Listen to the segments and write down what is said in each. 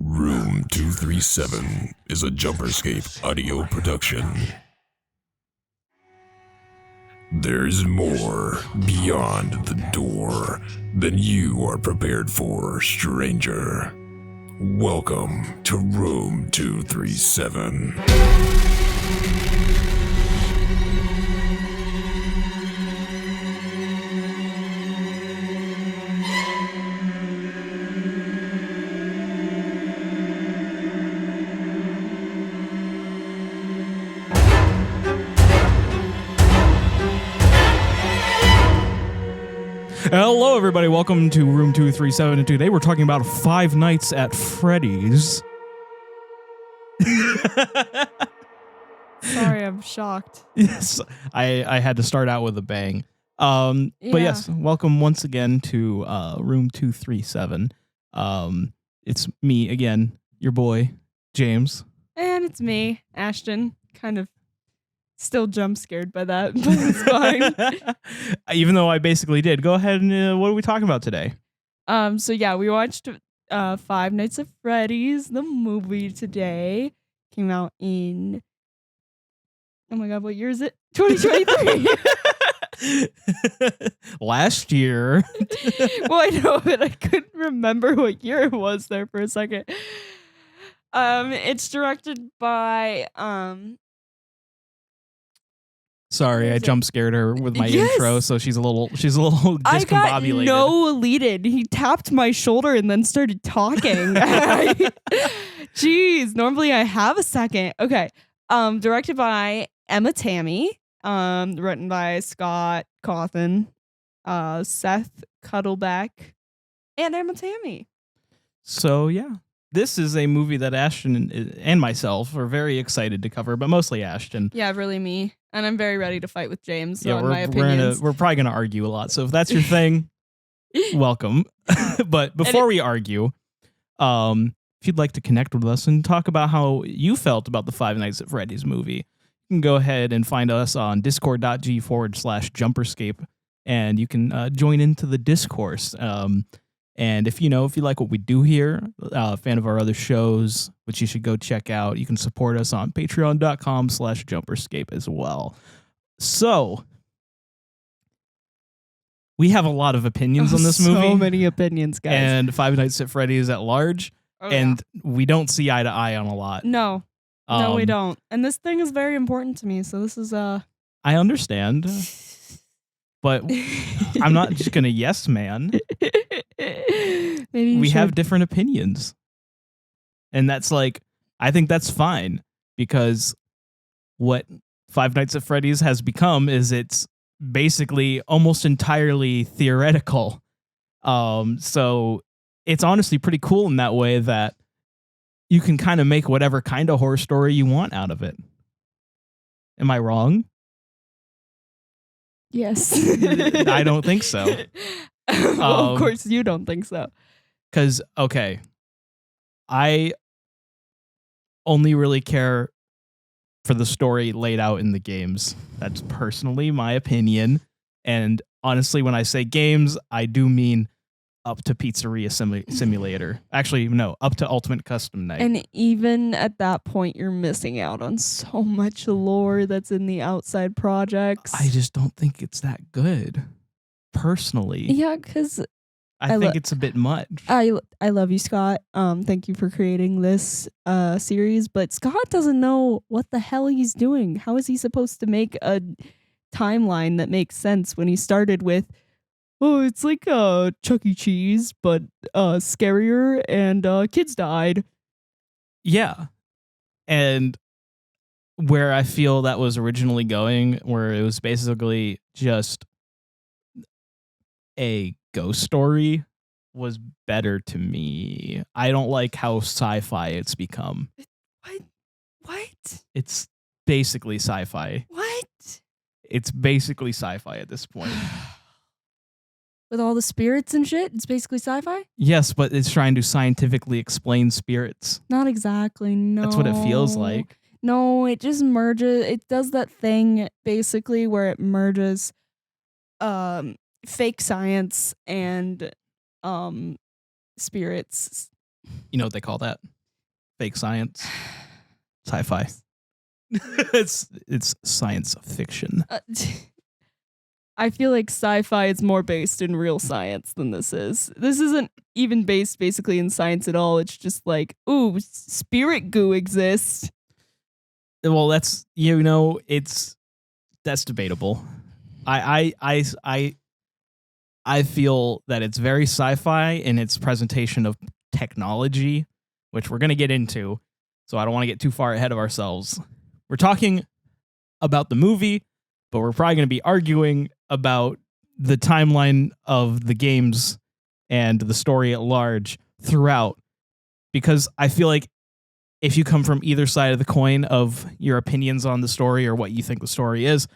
Room 237 is a Jumperscape audio production. There's more beyond the door than you are prepared for, stranger. Welcome to Room 237. Hello, everybody. Welcome to Room 237. And today we're talking about Five Nights at Freddy's. Sorry, I'm shocked. Yes, I had to start out with a bang. But yes, welcome once again to Room 237. It's me again, your boy, James. And it's me, Ashton. Kind of still jump scared by that, but it's fine. Even though I basically did. Go ahead and what are we talking about today? So yeah, we watched Five Nights at Freddy's, the movie today. Came out in, oh my god, what year is it? 2023. Last year. Well, I know, but I couldn't remember what year it was there for a second. It's directed by Sorry, I jump scared her with my intro, so she's a little discombobulated. I got no lead-in. He tapped my shoulder and then started talking. Jeez, normally I have a second. Okay. Directed by Emma Tammy. Written by Scott Cawthon, Seth Cuddleback, and Emma Tammy. So yeah. This is a movie that Ashton and myself are very excited to cover, but mostly Ashton. Yeah, really me. And I'm very ready to fight with James on my opinions. We're probably going to argue a lot. So if that's your thing, welcome. But before we argue, if you'd like to connect with us and talk about how you felt about the Five Nights at Freddy's movie, you can go ahead and find us on discord.g/Jumperscape, and you can join into the discourse. And if you like what we do here, a fan of our other shows, which you should go check out, you can support us on patreon.com/Jumperscape as well. So we have a lot of opinions on this movie. So many opinions, guys. And Five Nights at Freddy's at large. And we don't see eye to eye on a lot. No, we don't. And this thing is very important to me. So this is I understand. But I'm not just going to yes man. Maybe we have different opinions. And that's I think that's fine, because what Five Nights at Freddy's has become is it's basically almost entirely theoretical. So it's honestly pretty cool in that way that you can kind of make whatever kind of horror story you want out of it. Am I wrong? Yes. I don't think so. Well, of course you don't think so. Because, okay, I only really care for the story laid out in the games. That's personally my opinion. And honestly, when I say games, I do mean up to Pizzeria Simulator. Actually, no, up to Ultimate Custom Night. And even at that point, you're missing out on so much lore that's in the outside projects. I just don't think it's that good, personally. Yeah, because I think it's a bit much. I love you, Scott. Thank you for creating this series, but Scott doesn't know what the hell he's doing. How is he supposed to make a timeline that makes sense when he started with, oh, it's like Chuck E. Cheese, but scarier, and kids died. Yeah. And where I feel that was originally going, where it was basically just a ghost story, was better to me. I don't like how sci-fi it's become. What? It's basically sci-fi. What? It's basically sci-fi at this point. With all the spirits and shit, it's basically sci-fi? Yes, but it's trying to scientifically explain spirits. Not exactly, no. That's what it feels like. No, it just merges. It does that thing, basically, where it merges fake science and spirits You know what they call that? Fake science. Sci-fi. it's science fiction. I feel like sci-fi is more based in real science than this is. This isn't even based basically in science at all. It's just like, ooh, spirit goo exists. Well, that's that's debatable. I feel that it's very sci-fi in its presentation of technology, which we're gonna get into. So I don't want to get too far ahead of ourselves. We're talking about the movie, but we're probably going to be arguing about the timeline of the games and the story at large throughout, because I feel like if you come from either side of the coin of your opinions on the story or what you think the story is,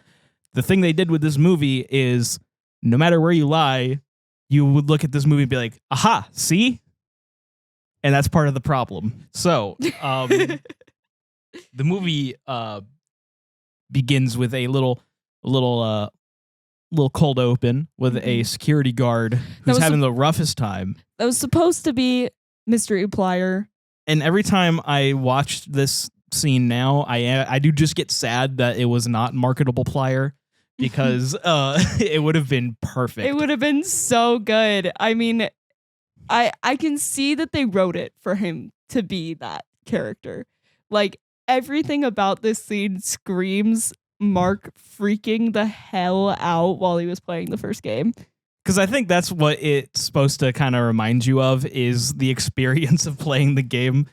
the thing they did with this movie is no matter where you lie, you would look at this movie and be like, aha, see? And that's part of the problem. So, the movie begins with a little cold open with a security guard who's having the roughest time. That was supposed to be Mystery Plier. And every time I watched this scene now, I do just get sad that it was not marketable Plier, because it would have been perfect. It would have been so good. I mean, I can see that they wrote it for him to be that character. Like, everything about this scene screams Mark freaking the hell out while he was playing the first game. Because I think that's what it's supposed to kind of remind you of, is the experience of playing the game.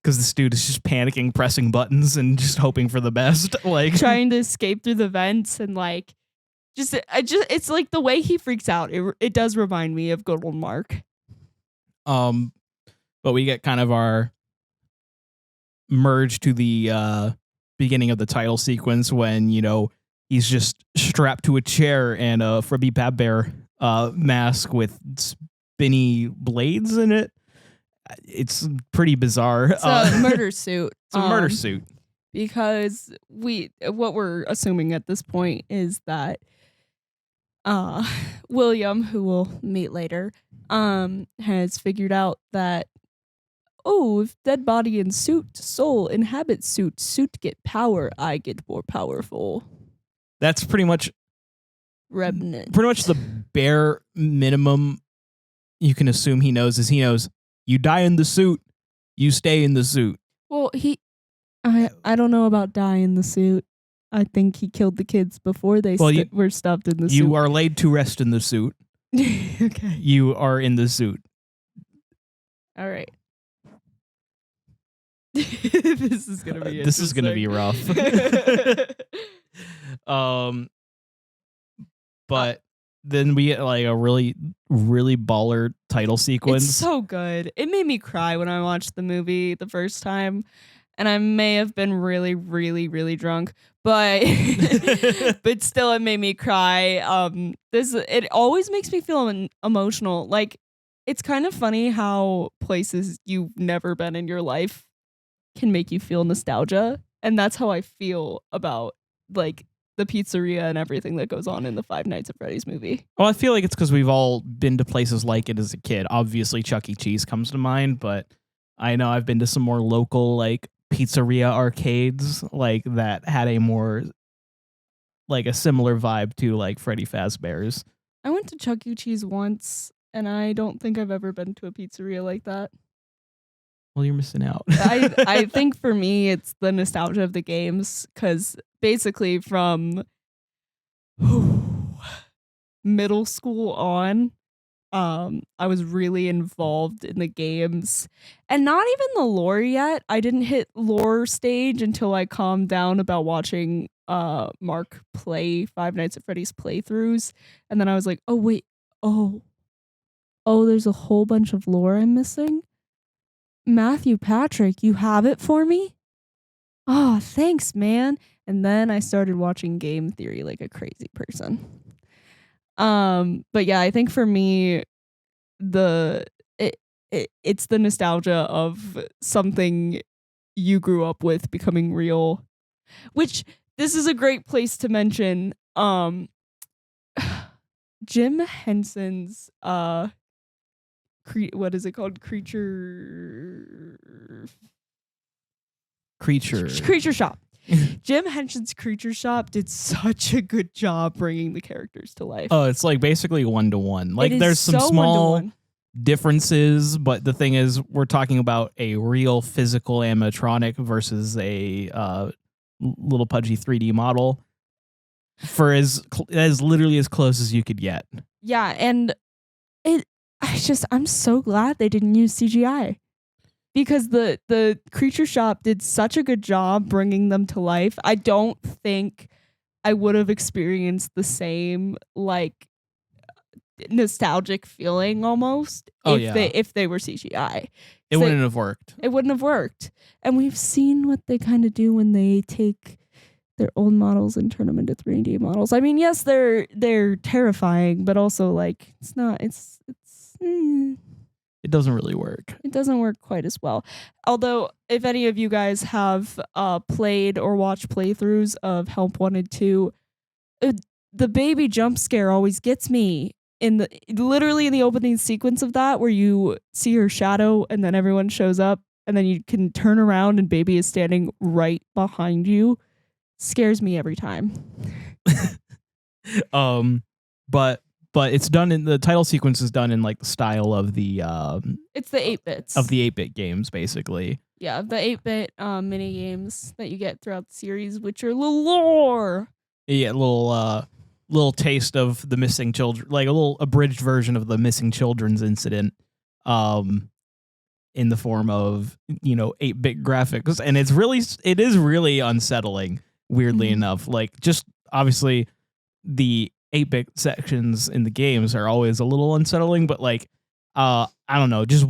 Because this dude is just panicking, pressing buttons, and just hoping for the best. Like, trying to escape through the vents, and like, it's like the way he freaks out. It does remind me of good old Mark. But we get kind of our merge to the beginning of the title sequence when, he's just strapped to a chair and a Fazbear mask with spinny blades in it. It's pretty bizarre. It's a murder suit. It's a murder suit. Because what we're assuming at this point is that William, who we'll meet later, has figured out that, if dead body and suit, soul inhabit suit get power, I get more powerful. That's pretty much Revenant. Pretty much the bare minimum you can assume he knows is you die in the suit, you stay in the suit. Well, I don't know about die in the suit. I think he killed the kids before they were stuffed in the suit. You are laid to rest in the suit. Okay. You are in the suit. All right. This is gonna be this is gonna be rough. But then we get like a really, really baller title sequence. It's so good. It made me cry when I watched the movie the first time, and I may have been really, really, really drunk, but but still, it made me cry. It always makes me feel emotional. Like, it's kind of funny how places you've never been in your life can make you feel nostalgia, and that's how I feel about like the pizzeria and everything that goes on in the Five Nights at Freddy's movie. Well, I feel like it's because we've all been to places like it as a kid. Obviously, Chuck E. Cheese comes to mind, but I know I've been to some more local like pizzeria arcades like that had a more like a similar vibe to like Freddy Fazbear's. I went to Chuck E. Cheese once, and I don't think I've ever been to a pizzeria like that. Well, you're missing out. I think for me, it's the nostalgia of the games, because basically from middle school on, I was really involved in the games, and not even the lore yet. I didn't hit lore stage until I calmed down about watching Mark play Five Nights at Freddy's playthroughs, and then I was like, oh wait, oh, there's a whole bunch of lore I'm missing. Matthew Patrick, you have it for me? Oh, thanks, man. And then I started watching game theory like a crazy person. But yeah, I think for me, it's the nostalgia of something you grew up with becoming real, which this is a great place to mention. Jim Henson's what is it called? Creature Shop. Jim Henson's Creature Shop did such a good job bringing the characters to life. Oh, it's like basically 1-to-1. Like there's some so small 1-to-1. differences, but the thing is, we're talking about a real physical animatronic versus a little pudgy 3D model for as literally as close as you could get. Yeah, and I'm so glad they didn't use CGI. Because the Creature Shop did such a good job bringing them to life. I don't think I would have experienced the same like nostalgic feeling almost if they were CGI. It wouldn't have worked. It wouldn't have worked. And we've seen what they kind of do when they take their old models and turn them into 3D models. I mean, yes, they're terrifying, but also like it doesn't really work. It doesn't work quite as well. Although, if any of you guys have played or watched playthroughs of Help Wanted 2, the baby jump scare always gets me literally in the opening sequence of that, where you see her shadow and then everyone shows up and then you can turn around and baby is standing right behind you. Scares me every time. But it's done in the title sequence is done in like the style of the it's the 8-bits of the 8-bit games, basically. Yeah, the 8-bit mini games that you get throughout the series, which are little lore. Yeah, little taste of the missing children, like a little abridged version of the missing children's incident, in the form of 8-bit graphics, and it is really unsettling. Weirdly enough, like just obviously the 8-bit sections in the games are always a little unsettling, but like I don't know, just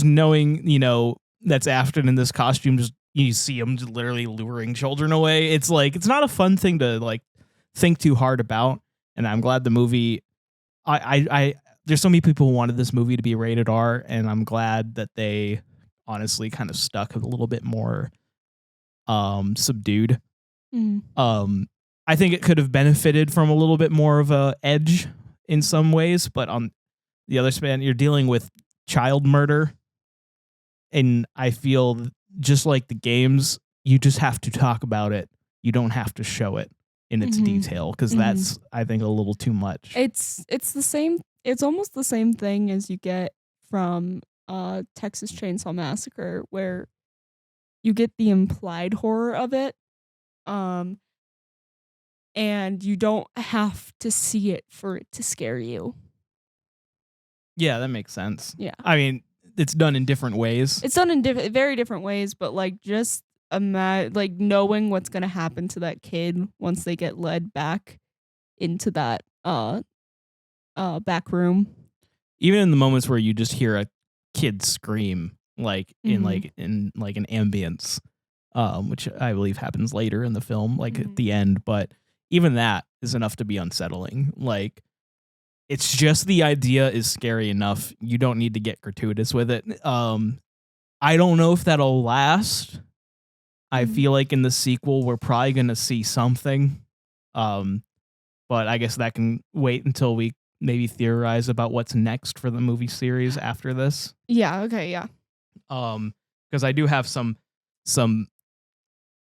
knowing that's Ashton in this costume, just you see him just literally luring children away. It's like it's not a fun thing to like think too hard about, and I'm glad the movie. I there's so many people who wanted this movie to be rated R, and I'm glad that they honestly kind of stuck a little bit more subdued. I think it could have benefited from a little bit more of a edge in some ways, but on the other span, you're dealing with child murder, and I feel just like the games, you just have to talk about it. You don't have to show it in its detail, because that's, I think, a little too much. It's the same. It's almost the same thing as you get from Texas Chainsaw Massacre, where you get the implied horror of it. And you don't have to see it for it to scare you. Yeah, that makes sense. Yeah. I mean, it's done in different ways. It's done in very different ways, but like just like knowing what's going to happen to that kid once they get led back into that back room. Even in the moments where you just hear a kid scream, like in an ambience, which I believe happens later in the film, like at the end, but even that is enough to be unsettling. Like, it's just the idea is scary enough. You don't need to get gratuitous with it. I don't know if that'll last. I feel like in the sequel, we're probably going to see something. But I guess that can wait until we maybe theorize about what's next for the movie series after this. Yeah, okay, yeah. Because I do have some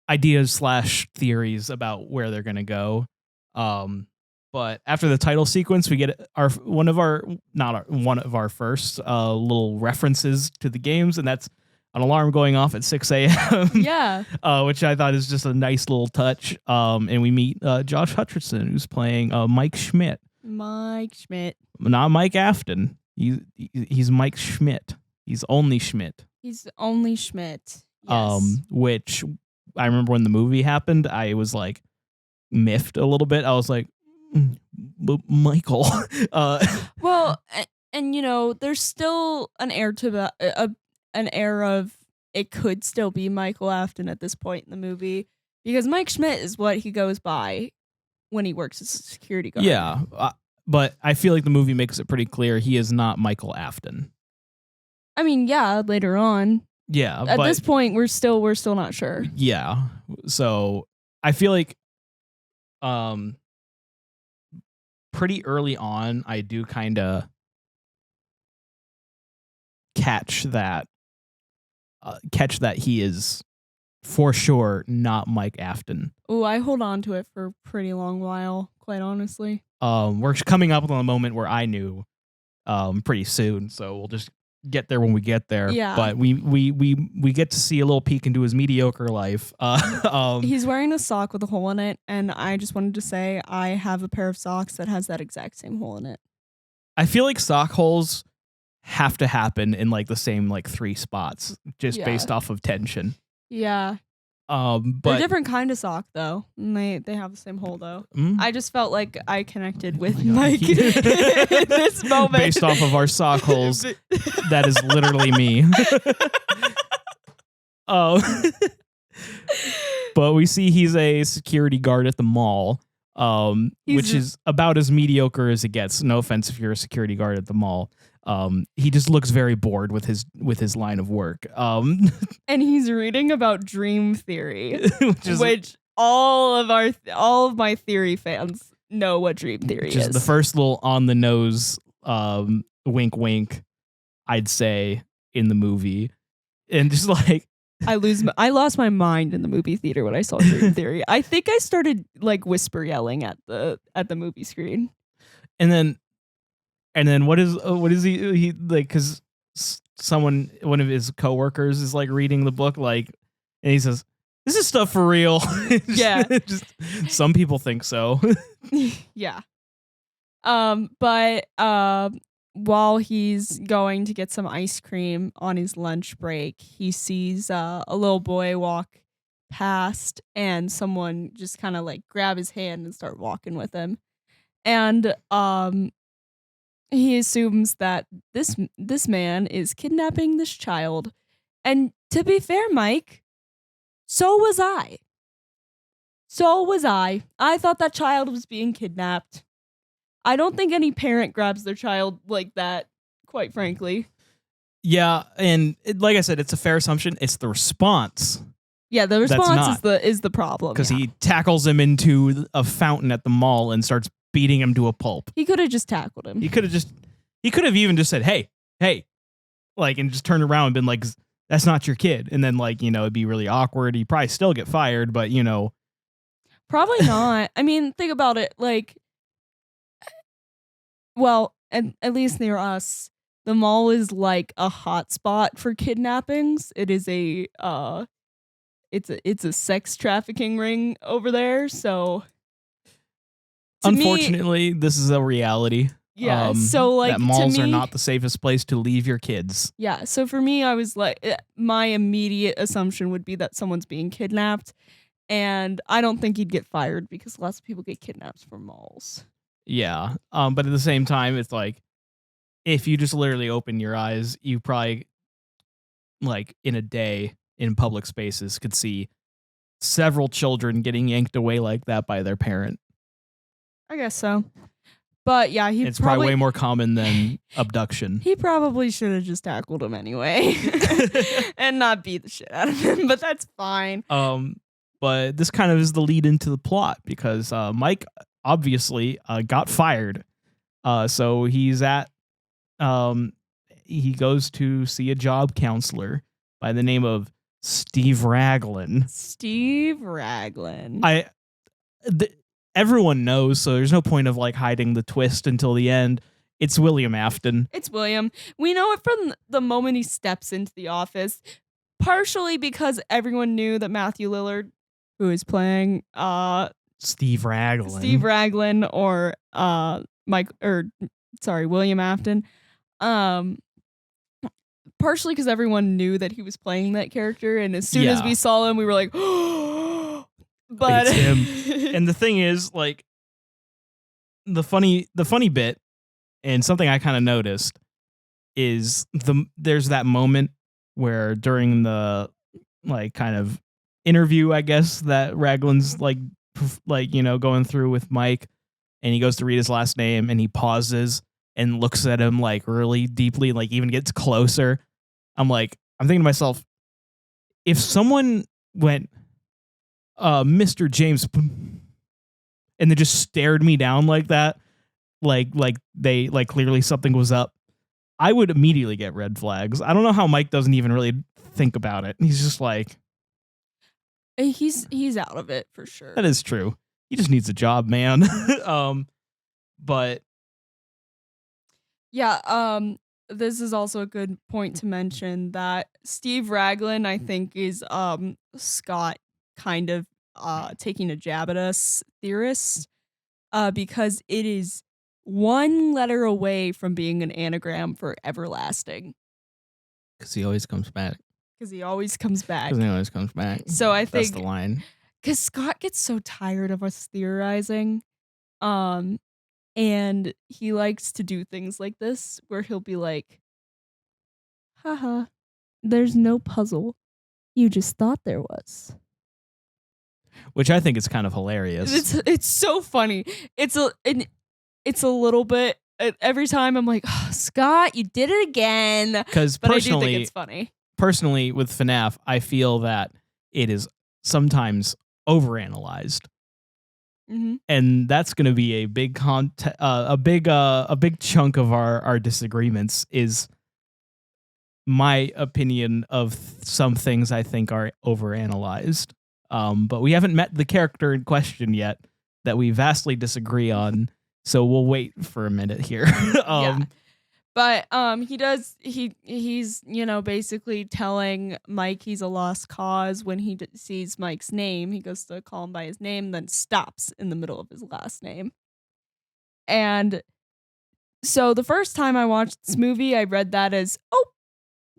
ideas / theories about where they're gonna go. But after the title sequence, we get one of our first little references to the games, and that's an alarm going off at 6 a.m. Yeah. Which I thought is just a nice little touch. And we meet Josh Hutcherson, who's playing Mike Schmidt. Mike Schmidt. Not Mike Afton. He's Mike Schmidt. He's only Schmidt. He's only Schmidt. Yes. Which I remember when the movie happened, I was like miffed a little bit. I was like, Michael. Well, and there's still an air to an air of it could still be Michael Afton at this point in the movie, because Mike Schmidt is what he goes by when he works as a security guard. Yeah, but I feel like the movie makes it pretty clear he is not Michael Afton. I mean, yeah, later on. Yeah, at this point, we're still not sure. Yeah, so I feel like, pretty early on, I do kind of catch that he is for sure not Mike Afton. Oh, I hold on to it for a pretty long while, quite honestly. We're coming up on a moment where I knew pretty soon, so we'll just get there when we get there. Yeah. But we get to see a little peek into his mediocre life. He's wearing a sock with a hole in it, and I just wanted to say I have a pair of socks that has that exact same hole in it. I feel like sock holes have to happen in like the same like 3 spots, just based off of tension. Yeah. But They're a different kind of sock though. And they have the same hole though. I just felt like I connected with Mike in this moment. Based off of our sock holes, that is literally me. But we see he's a security guard at the mall, which is about as mediocre as it gets. No offense if you're a security guard at the mall. He just looks very bored with his line of work. And he's reading about dream theory, which all of my theory fans know what dream theory is. The first little on the nose wink wink, I'd say, in the movie. And just like I lost my mind in the movie theater when I saw dream theory. I think I started like whisper yelling at the movie screen. And then what is he like? Because one of his coworkers is like reading the book, like, and he says, "This is stuff for real." Yeah, just some people think so. Yeah. But while he's going to get some ice cream on his lunch break, he sees a little boy walk past, and someone just kind of like grab his hand and start walking with him, and he assumes that this man is kidnapping this child. And to be fair, Mike, so was I. I thought that child was being kidnapped. I don't think any parent grabs their child like that, quite frankly. Yeah, and like I said, it's a fair assumption. It's the response. Yeah, the response is the problem. Because he tackles him into a fountain at the mall and starts beating him to a pulp. He could have just tackled him. He could have even just said, hey, like, and just turned around and been like, that's not your kid. And then, like, it'd be really awkward. He'd probably still get fired, but, Probably not. I mean, think about it. Like, well, at least near us, the mall is like a hot spot for kidnappings. It is it's a sex trafficking ring over there. So, unfortunately, this is a reality. Yeah, so like that malls are not the safest place to leave your kids. Yeah, so for me, I was like, my immediate assumption would be that someone's being kidnapped, and I don't think he'd get fired because lots of people get kidnapped from malls. Yeah, but at the same time, it's like, if you just literally open your eyes, you probably, like, in a day in public spaces could see several children getting yanked away like that by their parent. I guess so. But yeah, it's probably way more common than abduction. He probably should have just tackled him anyway and not beat the shit out of him, but that's fine. But this kind of is the lead into the plot because Mike obviously got fired. So he's he goes to see a job counselor by the name of Steve Raglan. Everyone knows, so there's no point of like hiding the twist until the end. It's William Afton. It's William. We know it from the moment he steps into the office, partially because everyone knew that Matthew Lillard, who is playing Steve Raglan or William Afton, partially because everyone knew that he was playing that character, and as soon as we saw him, we were like, oh. But it's him. And the thing is, like, the funny bit, and something I kind of noticed, is there's that moment where during the like kind of interview, I guess, that Raglan's like going through with Mike, and he goes to read his last name, and he pauses and looks at him like really deeply, like even gets closer. I'm thinking to myself, if someone went, Mr. James, and they just stared me down like that, like they like clearly something was up, I would immediately get red flags. I don't know how Mike doesn't even really think about it. He's just like, he's out of it for sure. that is true. He just needs a job, man. But yeah, this is also a good point to mention that Steve Raglan, I think, is Scott kind of taking a jab at us theorists, because it is one letter away from being an anagram for everlasting. because he always comes back. Because he always comes back. Because he always comes back. So I think that's the line. Because Scott gets so tired of us theorizing, and he likes to do things like this where he'll be like, haha, there's no puzzle. You just thought there was. Which I think is kind of hilarious. It's so funny. It's a little bit, every time I'm like, oh, Scott, you did it again. Because But I do think it's funny. Personally, with FNAF, I feel that it is sometimes overanalyzed. Mm-hmm. And that's going to be a big a big chunk of our disagreements is my opinion of some things I think are overanalyzed. But we haven't met the character in question yet that we vastly disagree on, so we'll wait for a minute here. Yeah. But he's basically telling Mike he's a lost cause when he sees Mike's name. He goes to call him by his name, then stops in the middle of his last name. And so the first time I watched this movie, I read that as, oh,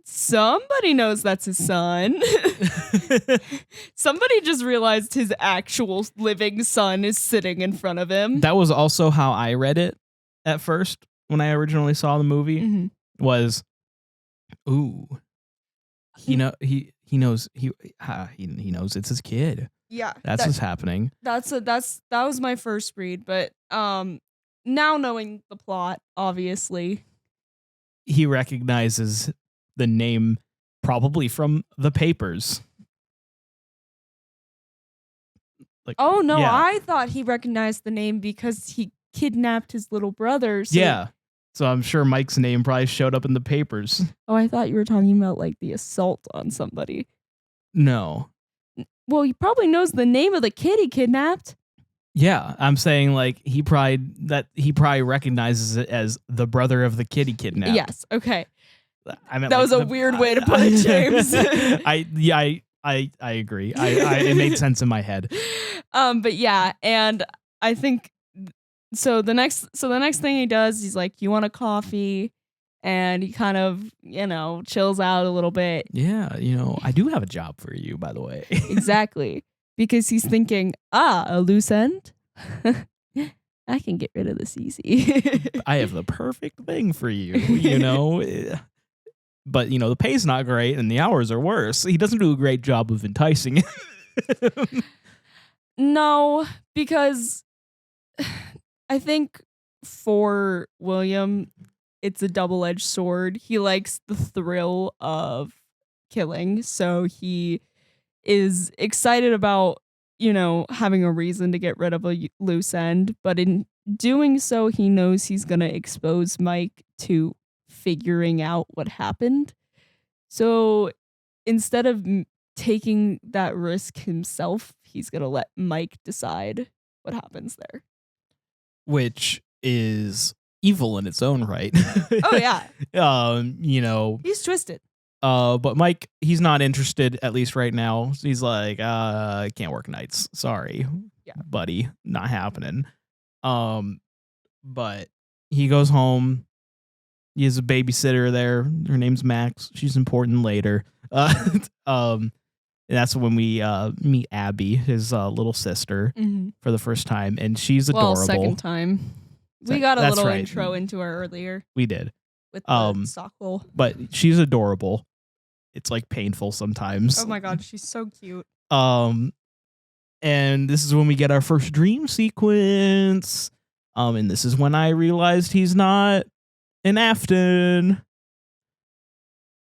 somebody knows that's his son. Somebody just realized his actual living son is sitting in front of him. That was also how I read it at first. When I originally saw the movie, was, ooh, he knows it's his kid. Yeah, that's what's happening. That was my first read, but now knowing the plot, obviously, he recognizes the name probably from the papers. Like, oh no, yeah. I thought he recognized the name because he kidnapped his little brother. So yeah. So I'm sure Mike's name probably showed up in the papers. Oh, I thought you were talking about like the assault on somebody. No. Well, he probably knows the name of the kid he kidnapped. Yeah, I'm saying like he probably recognizes it as the brother of the kid he kidnapped. Yes. Okay. I meant that was a weird way to put it, James. I agree. It made sense in my head. But yeah, and I think. So the next thing he does, he's like, "You want a coffee?" And he kind of, chills out a little bit. Yeah, I do have a job for you, by the way. Exactly. Because he's thinking, a loose end? I can get rid of this easy. I have the perfect thing for you, But, the pay's not great and the hours are worse. He doesn't do a great job of enticing him. No, because I think for William, it's a double-edged sword. He likes the thrill of killing, so he is excited about, having a reason to get rid of a loose end. But in doing so, he knows he's going to expose Mike to figuring out what happened. So instead of taking that risk himself, he's going to let Mike decide what happens there. Which is evil in its own right. Oh yeah. He's twisted. But Mike, he's not interested, at least right now. He's like, I can't work nights. Sorry, buddy, not happening. But he goes home. He has a babysitter there. Her name's Max. She's important later. And that's when we meet Abby, his little sister, for the first time, and she's adorable. Well, second time. We got a little intro into her earlier. We did. With the sock hole. But she's adorable. It's like painful sometimes. Oh my god, she's so cute. And this is when we get our first dream sequence. And this is when I realized he's not an Afton.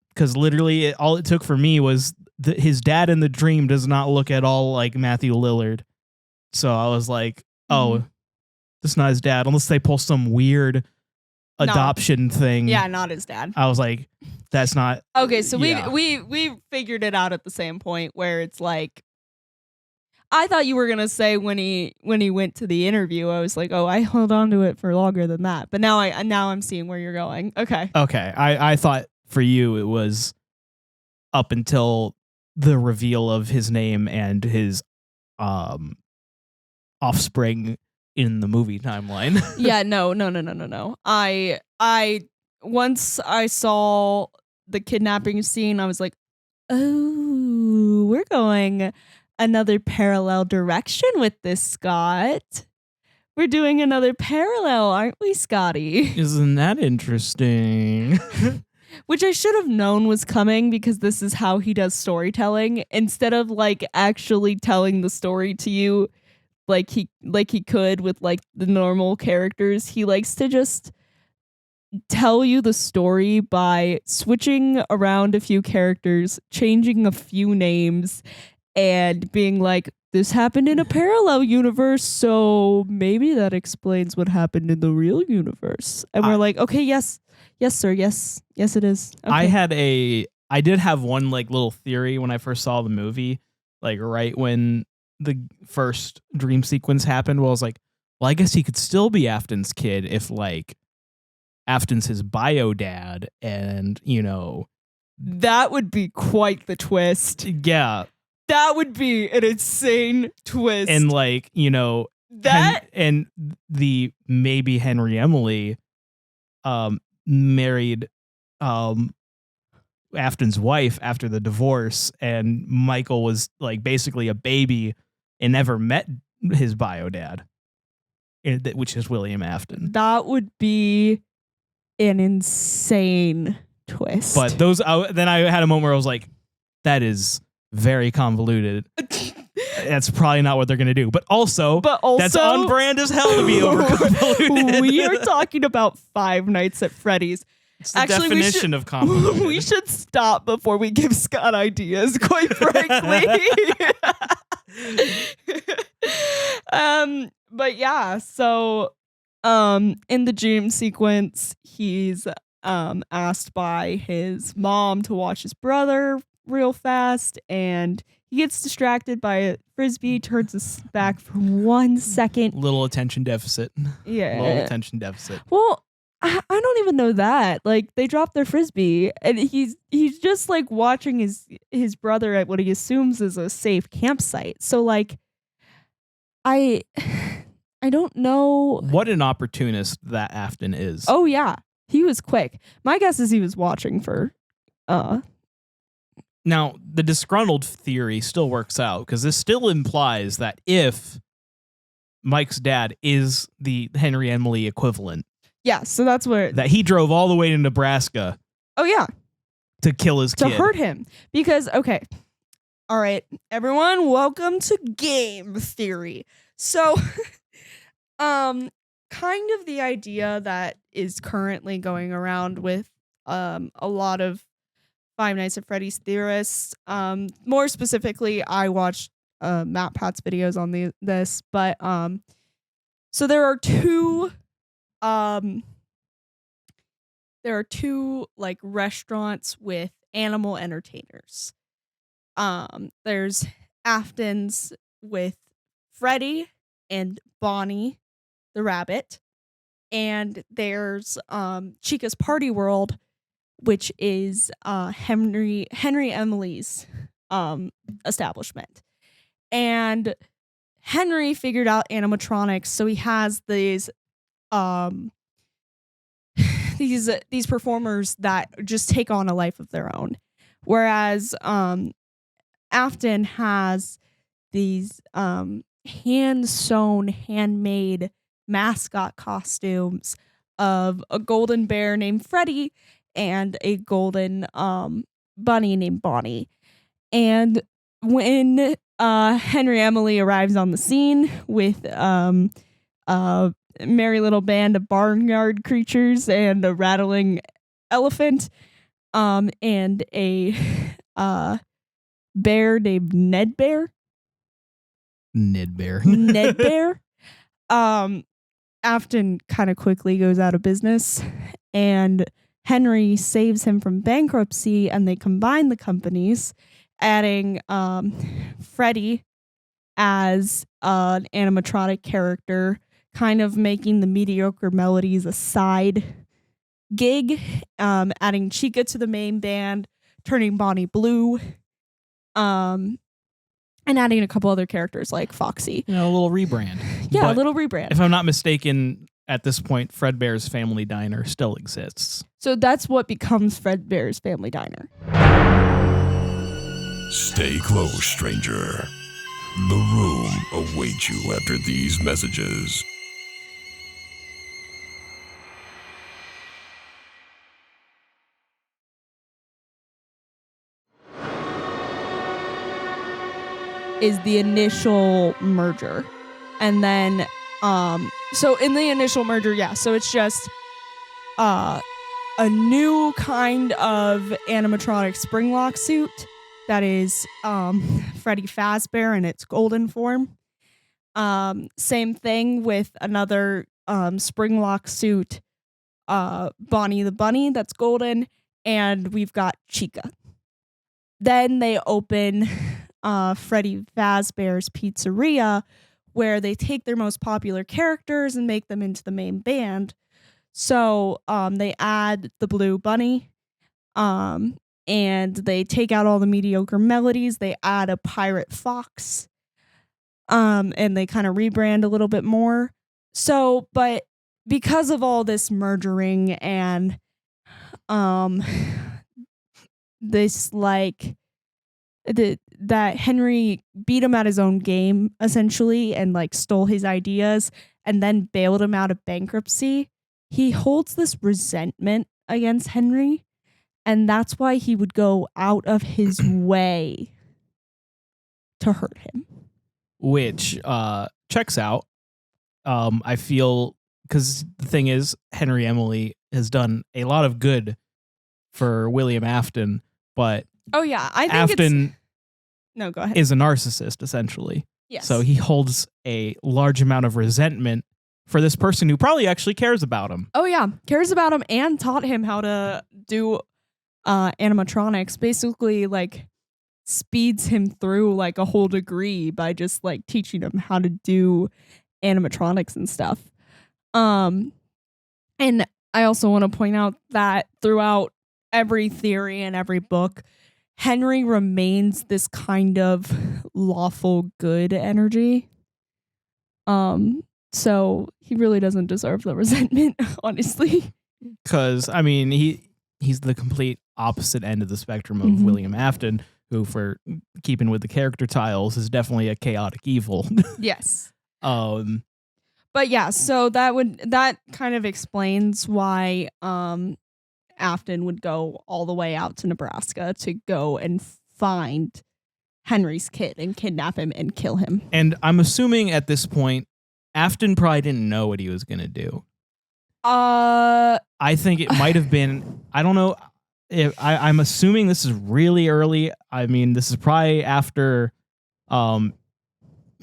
Because literally, all it took for me was his dad in the dream does not look at all like Matthew Lillard. So I was like, oh, this is not his dad. Unless they pull some weird adoption thing. Yeah, not his dad. I was like, that's not. Okay, so yeah. we figured it out at the same point where it's like, I thought you were gonna say when he went to the interview, I was like, oh, I held on to it for longer than that. But now I'm seeing where you're going. Okay. Okay. I thought for you it was up until the reveal of his name and his offspring in the movie timeline. Yeah, no. I once I saw the kidnapping scene, I was like, oh, we're going another parallel direction with this, Scott. We're doing another parallel, aren't we, Scotty? Isn't that interesting? Which I should have known was coming because this is how he does storytelling. Instead of like actually telling the story to you like he could with like the normal characters, he likes to just tell you the story by switching around a few characters, changing a few names, and being like, this happened in a parallel universe, so maybe that explains what happened in the real universe. And we're like, okay, yes, sir, yes, it is. Okay. I did have one like little theory when I first saw the movie, like right when the first dream sequence happened. Well, I was like, well, I guess he could still be Afton's kid if like Afton's his bio dad, and that would be quite the twist. Yeah. That would be an insane twist. And like, that and the maybe Henry Emily married Afton's wife after the divorce, and Michael was like basically a baby and never met his bio dad, which is William Afton. That would be an insane twist. But then I had a moment where I was like, that is very convoluted. That's probably not what they're going to do. But also, that's on brand as hell to be over convoluted. We are talking about Five Nights at Freddy's. It's the definition of convoluted. We should stop before we give Scott ideas, quite frankly. But yeah, so in the dream sequence, he's asked by his mom to watch his brother real fast, and he gets distracted by a frisbee, turns his back for 1 second. Little attention deficit. Yeah. Little attention deficit. Well, I don't even know that. Like, they dropped their frisbee, and he's just like watching his brother at what he assumes is a safe campsite. So like, I don't know what an opportunist that Afton is. Oh yeah, he was quick. My guess is he was watching for Now, the disgruntled theory still works out because this still implies that if Mike's dad is the Henry Emily equivalent, yeah, so that's where that he drove all the way to Nebraska. Oh yeah, to kill his kid, to hurt him. Because okay, all right, everyone, welcome to game theory. So, kind of the idea that is currently going around with a lot of Five Nights at Freddy's theorists. More specifically, I watched Matt Pat's videos on this, but so there are two like restaurants with animal entertainers. There's Afton's with Freddy and Bonnie the rabbit, and there's Chica's Party World, which is Henry Emily's establishment. And Henry figured out animatronics, so he has these performers that just take on a life of their own. Whereas Afton has these hand-sewn, handmade mascot costumes of a golden bear named Freddy and a golden bunny named Bonnie. And when Henry Emily arrives on the scene with a merry little band of barnyard creatures and a rattling elephant, and a bear named Ned Bear. Ned Bear. Ned Bear. Afton kind of quickly goes out of business, and Henry saves him from bankruptcy, and they combine the companies, adding Freddy as an animatronic character, kind of making the mediocre melodies a side gig, adding Chica to the main band, turning Bonnie blue, and adding a couple other characters like Foxy. A little rebrand. Yeah, But a little rebrand. if I'm not mistaken, at this point, Fredbear's Family Diner still exists. So that's what becomes Fredbear's Family Diner. Stay close, stranger. The room awaits you after these messages. Is the initial merger. And then so in the initial merger, so it's just a new kind of animatronic Springlock suit that is Freddy Fazbear in its golden form. Same thing with another Springlock suit, Bonnie the Bunny, that's golden, and we've got Chica. Then they open Freddy Fazbear's Pizzeria, where they take their most popular characters and make them into the main band. So they add the Blue Bunny, and they take out all the mediocre melodies. They add a Pirate Fox, and they kind of rebrand a little bit more. So, but because of all this mergering and this like that Henry beat him at his own game essentially, and like stole his ideas and then bailed him out of bankruptcy, he holds this resentment against Henry, and that's why he would go out of his way to hurt him. Which checks out. I feel, because the thing is, Henry Emily has done a lot of good for William Afton, but Oh yeah, I think Afton no, go ahead. is a narcissist, essentially. Yes. So he holds a large amount of resentment for this person who probably actually cares about him. Oh yeah, cares about him and taught him how to do animatronics. Basically, like speeds him through like a whole degree by just like teaching him how to do animatronics and stuff. And I also want to point out that throughout every theory and every book, Henry remains this kind of lawful good energy. So he really doesn't deserve the resentment, honestly. Because, I mean, he's the complete opposite end of the spectrum of William Afton, who, for keeping with the character tiles, is definitely a chaotic evil. Yes. But yeah, so that kind of explains why Afton would go all the way out to Nebraska to go and find Henry's kid and kidnap him and kill him. And I'm assuming at this point, Afton probably didn't know what he was going to do. I think it might have been, I don't know. I'm assuming this is really early. I mean, this is probably after, we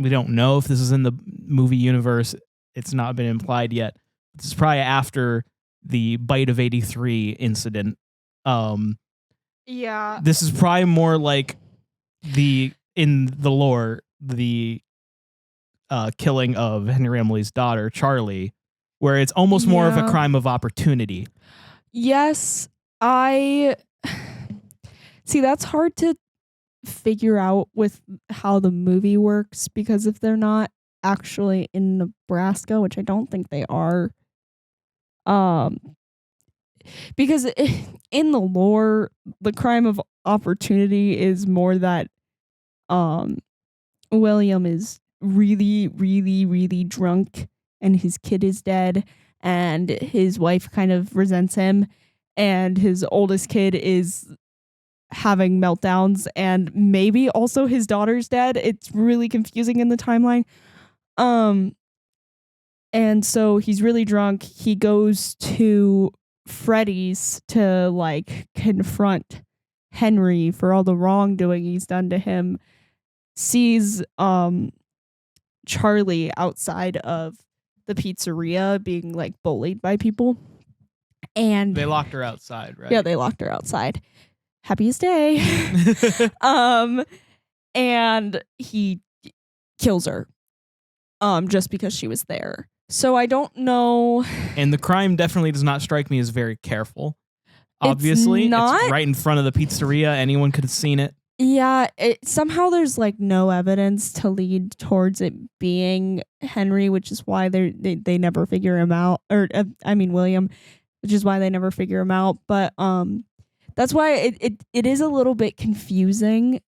don't know if this is in the movie universe. It's not been implied yet. This is probably after the Bite of 83 incident. Yeah. This is probably more like in the lore, the killing of Henry Emily's daughter, Charlie, where it's almost more of a crime of opportunity. Yes, see, that's hard to figure out with how the movie works, because if they're not actually in Nebraska, which I don't think they are, because in the lore, the crime of opportunity is more that William is really, really, really drunk and his kid is dead and his wife kind of resents him and his oldest kid is having meltdowns and maybe also his daughter's dead. It's really confusing in the timeline. And so he's really drunk. He goes to Freddy's to like confront Henry for all the wrongdoing he's done to him. Sees Charlie outside of the pizzeria being like bullied by people. And They locked her outside, right? yeah, they locked her outside. Happiest day. And he kills her just because she was there. So I don't know. And the crime definitely does not strike me as very careful. Obviously, it's right in front of the pizzeria. Anyone could have seen it. Yeah, somehow there's like no evidence to lead towards it being Henry, which is why they never figure him out. Or William, which is why they never figure him out. But that's why it is a little bit confusing.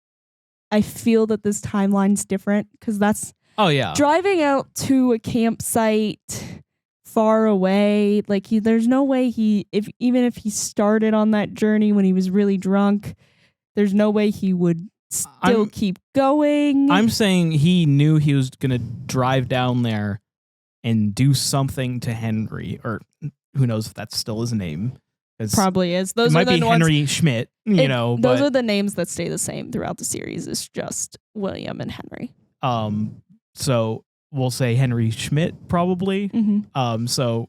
I feel that this timeline's different because that's driving out to a campsite far away. Like there's no way even if he started on that journey when he was really drunk. There's no way he would still keep going. I'm saying he knew he was going to drive down there and do something to Henry, or who knows if that's still his name. Probably is. Those it might are the be Henry Schmidt, those are the names that stay the same throughout the series. It's just William and Henry. So we'll say Henry Schmidt probably. Mm-hmm. So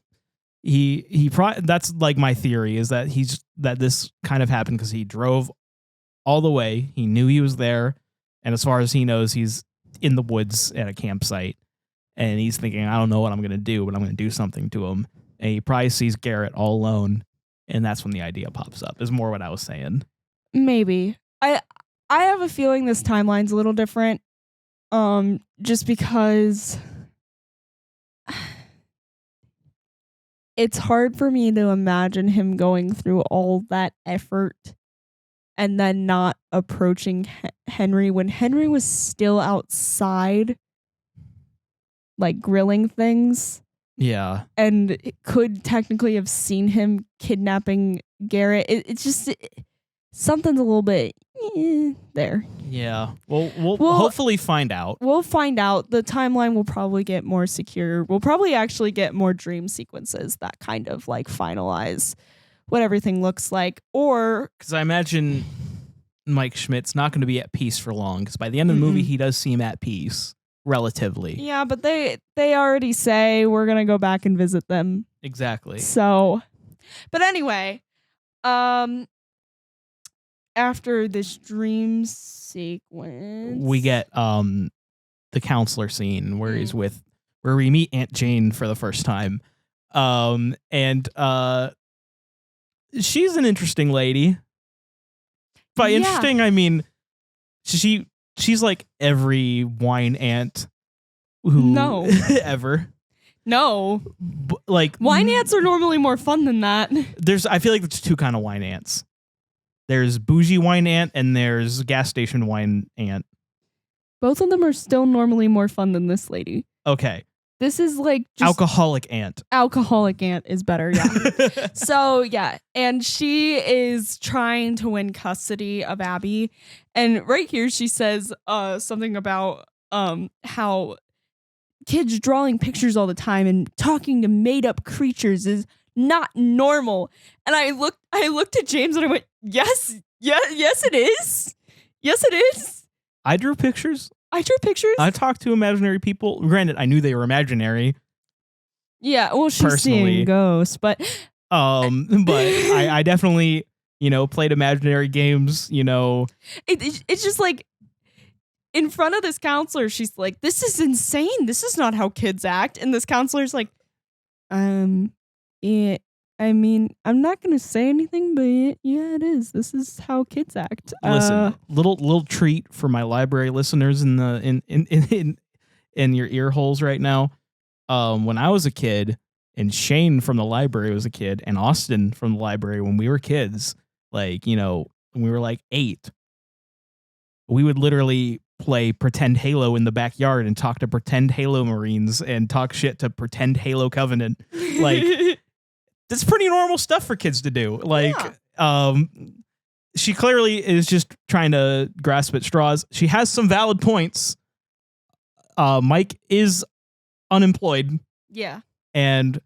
that's like my theory is that this kind of happened because he drove all the way. He knew he was there, and as far as he knows, he's in the woods at a campsite, and he's thinking, I don't know what I'm going to do, but I'm going to do something to him. And he probably sees Garrett all alone, and that's when the idea pops up, is more what I was saying. Maybe. I have a feeling this timeline's a little different, just because it's hard for me to imagine him going through all that effort and then not approaching Henry when Henry was still outside, like grilling things. Yeah. And could technically have seen him kidnapping Garrett. It's just something's a little bit there. Yeah. Well, we'll hopefully find out. We'll find out. The timeline will probably get more secure. We'll probably actually get more dream sequences that kind of like finalize what everything looks like. Or because I imagine Mike Schmidt's not going to be at peace for long, because by the end of the movie he does seem at peace relatively. Yeah, but they already say we're gonna go back and visit them. Exactly. So, but anyway, after this dream sequence, we get the counselor scene where where we meet Aunt Jane for the first time, and she's an interesting lady. By interesting, I mean she's like every wine aunt who ever. No. Like wine ants are normally more fun than that. I feel like there's two kind of wine ants. There's bougie wine ant and there's gas station wine ant. Both of them are still normally more fun than this lady. Okay. This is like just alcoholic ant. Alcoholic ant is better, yeah. So, yeah. And she is trying to win custody of Abby. And right here she says something about how kids drawing pictures all the time and talking to made up creatures is not normal. And I looked at James and I went, yes it is. Yes it is. I drew pictures. I talked to imaginary people. Granted, I knew they were imaginary. Yeah, well, she's seeing ghosts, but I definitely, played imaginary games, It's just like in front of this counselor, she's like, this is insane. This is not how kids act. And this counselor's like, yeah, I mean, I'm not going to say anything, but yeah, it is. This is how kids act. Listen, little treat for my library listeners in your ear holes right now. When I was a kid, and Shane from the library was a kid, and Austin from the library when we were kids, like, when we were like 8, we would literally play pretend Halo in the backyard and talk to pretend Halo Marines and talk shit to pretend Halo Covenant. Like, that's pretty normal stuff for kids to do. Like, she clearly is just trying to grasp at straws. She has some valid points. Mike is unemployed. Yeah. And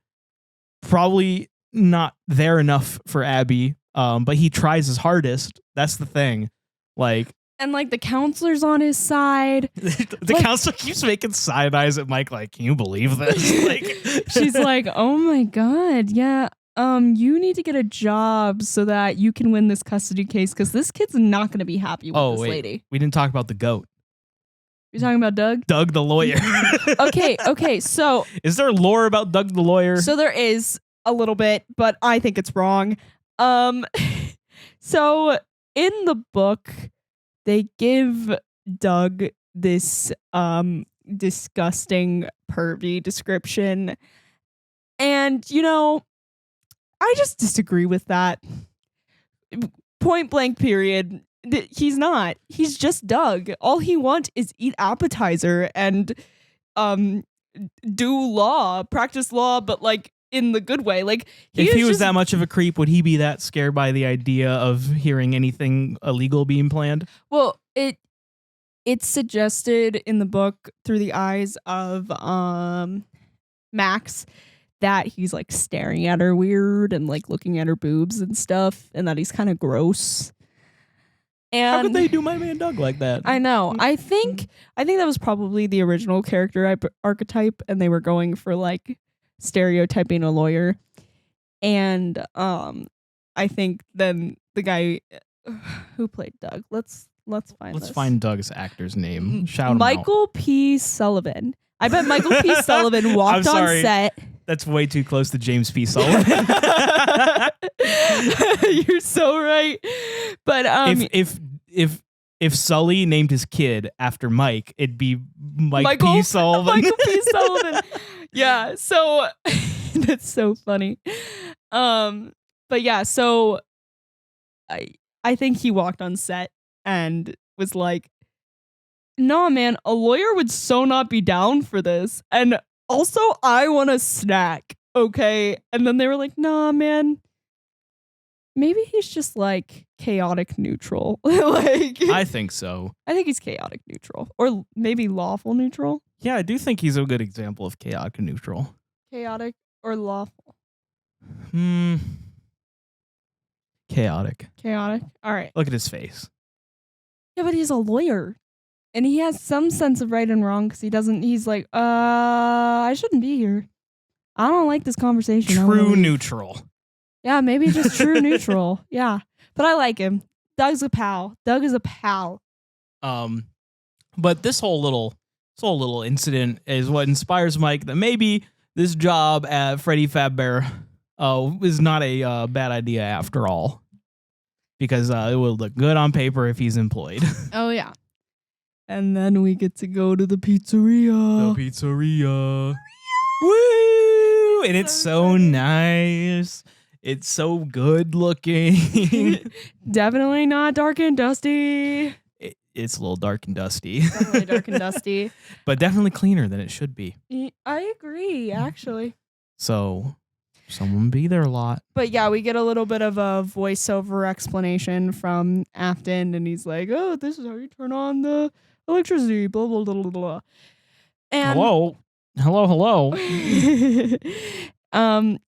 probably not there enough for Abby. But he tries his hardest. That's the thing. Like, And like the counselor's on his side. The counselor keeps making side eyes at Mike like, can you believe this? Like, she's like, oh my God, yeah. You need to get a job so that you can win this custody case because this kid's not going to be happy with this lady. We didn't talk about the goat. You're talking about Doug? Doug the lawyer. Okay. So is there lore about Doug the lawyer? So there is a little bit, but I think it's wrong. So in the book, they give Doug this disgusting pervy description. And, you know, I just disagree with that. Point blank period. He's not. He's just Doug. All he wants is eat appetizer and do law, practice law, but like in the good way. Like if he was that much of a creep, would he be that scared by the idea of hearing anything illegal being planned? Well, it's suggested in the book through the eyes of Max that he's like staring at her weird and like looking at her boobs and stuff, and that he's kind of gross. And how could they do my man Doug like that? I know. I think that was probably the original character archetype, and they were going for like stereotyping a lawyer. And I think then the guy who played Doug. Let's find Doug's actor's name. Shout him out. Michael P. Sullivan. I bet Michael P. Sullivan walked on set. That's way too close to James P. Sullivan. You're so right. But if Sully named his kid after Mike, it'd be Michael P. Sullivan. Michael P. Sullivan. Yeah. So that's so funny. But yeah. So I think he walked on set and was like, "Nah, man, a lawyer would so not be down for this. And also, I want a snack, okay?" And then they were like, "Nah, man, maybe he's just like chaotic neutral." Like, I think so. I think he's chaotic neutral, or maybe lawful neutral. Yeah, I do think he's a good example of chaotic neutral. Chaotic or lawful? Chaotic. Chaotic. All right. Look at his face. Yeah, but he's a lawyer. And he has some sense of right and wrong because he's like, I shouldn't be here. I don't like this conversation. True neutral. Yeah, maybe just true neutral. Yeah. But I like him. Doug's a pal. Doug is a pal. But this whole little incident is what inspires Mike that maybe this job at Freddy Fazbear is not a bad idea after all. Because it will look good on paper if he's employed. Oh, yeah. And then we get to go to the pizzeria. Woo! And it's so nice. It's so good looking. Definitely not dark and dusty. It's a little dark and dusty. Definitely dark and dusty. But definitely cleaner than it should be. I agree, actually. So someone be there a lot. But yeah, we get a little bit of a voiceover explanation from Ashton, and he's like, "Oh, this is how you turn on the electricity, blah, blah, blah, blah, blah." And Hello.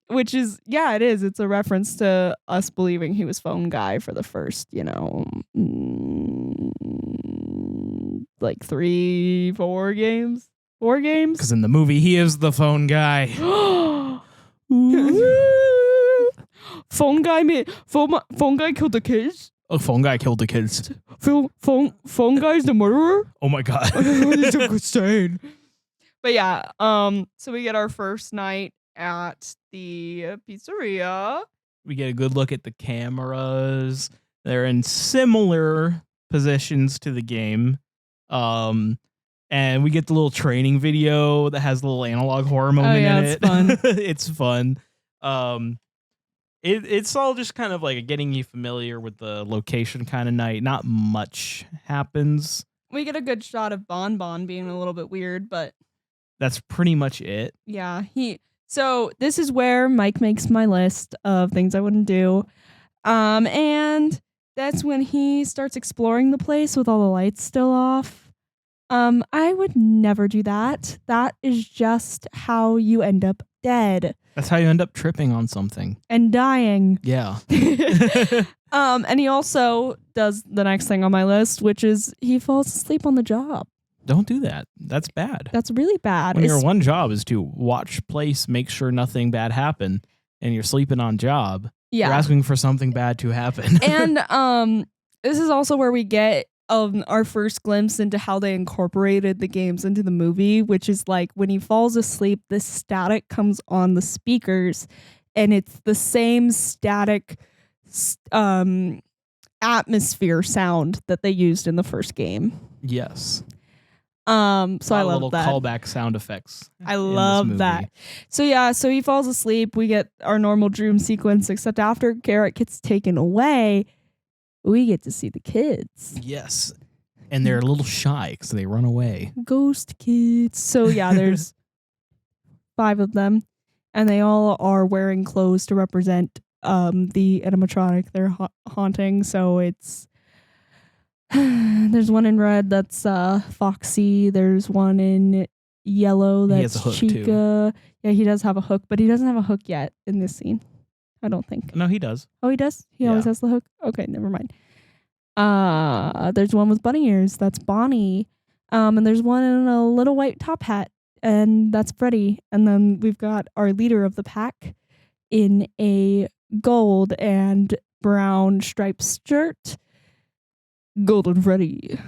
Which is, yeah, it is. It's a reference to us believing he was phone guy for the first, like 3-4 games. 4 games? Because in the movie, he is the phone guy. Phone guy killed the kids? Oh, phone guy killed the kids. Phone guy's the murderer? Oh my god. It's insane. But yeah, so we get our first night at the pizzeria. We get a good look at the cameras. They're in similar positions to the game. And we get the little training video that has a little analog horror moment in it. It's fun. It's fun. It's all just kind of like getting you familiar with the location kind of night. Not much happens. We get a good shot of Bon Bon being a little bit weird, but that's pretty much it. Yeah, so this is where Mike makes my list of things I wouldn't do. And that's when he starts exploring the place with all the lights still off. I would never do that. That is just how you end up dead. That's how you end up tripping on something. And dying. Yeah. And he also does the next thing on my list, which is he falls asleep on the job. Don't do that. That's bad. That's really bad. When your one job is to watch place, make sure nothing bad happen, and you're sleeping on job, you're asking for something bad to happen. And this is also where we get our first glimpse into how they incorporated the games into the movie, which is like when he falls asleep, the static comes on the speakers, and it's the same static atmosphere sound that they used in the first game. Yes. So I love little that. callback sound effects. I love that. So yeah, so he falls asleep. We get our normal dream sequence, except after Garrett gets taken away, we get to see the kids. Yes. And they're a little shy because they run away. Ghost kids. So yeah, there's 5 of them, and they all are wearing clothes to represent the animatronic they're haunting. So it's there's one in red that's Foxy. There's one in yellow that's Chica. Too. Yeah, he does have a hook, but he doesn't have a hook yet in this scene. I don't think. No, he does. Oh, he does? He always has the hook? Okay, never mind. There's one with bunny ears. That's Bonnie. And there's one in a little white top hat, and that's Freddy. And then we've got our leader of the pack in a gold and brown striped shirt. Golden Freddy.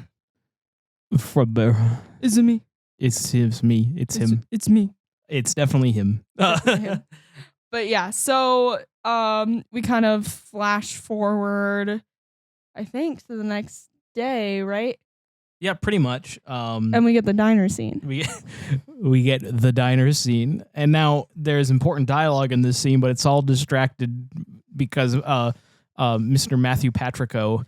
Fazbear. Is it me? It's me. It's him. It's me. It's definitely him. But yeah, so we kind of flash forward, I think, to the next day, right? Yeah, pretty much. And we get the diner scene. We get the diner scene, and now there's important dialogue in this scene, but it's all distracted because Mr. Matthew Patrico,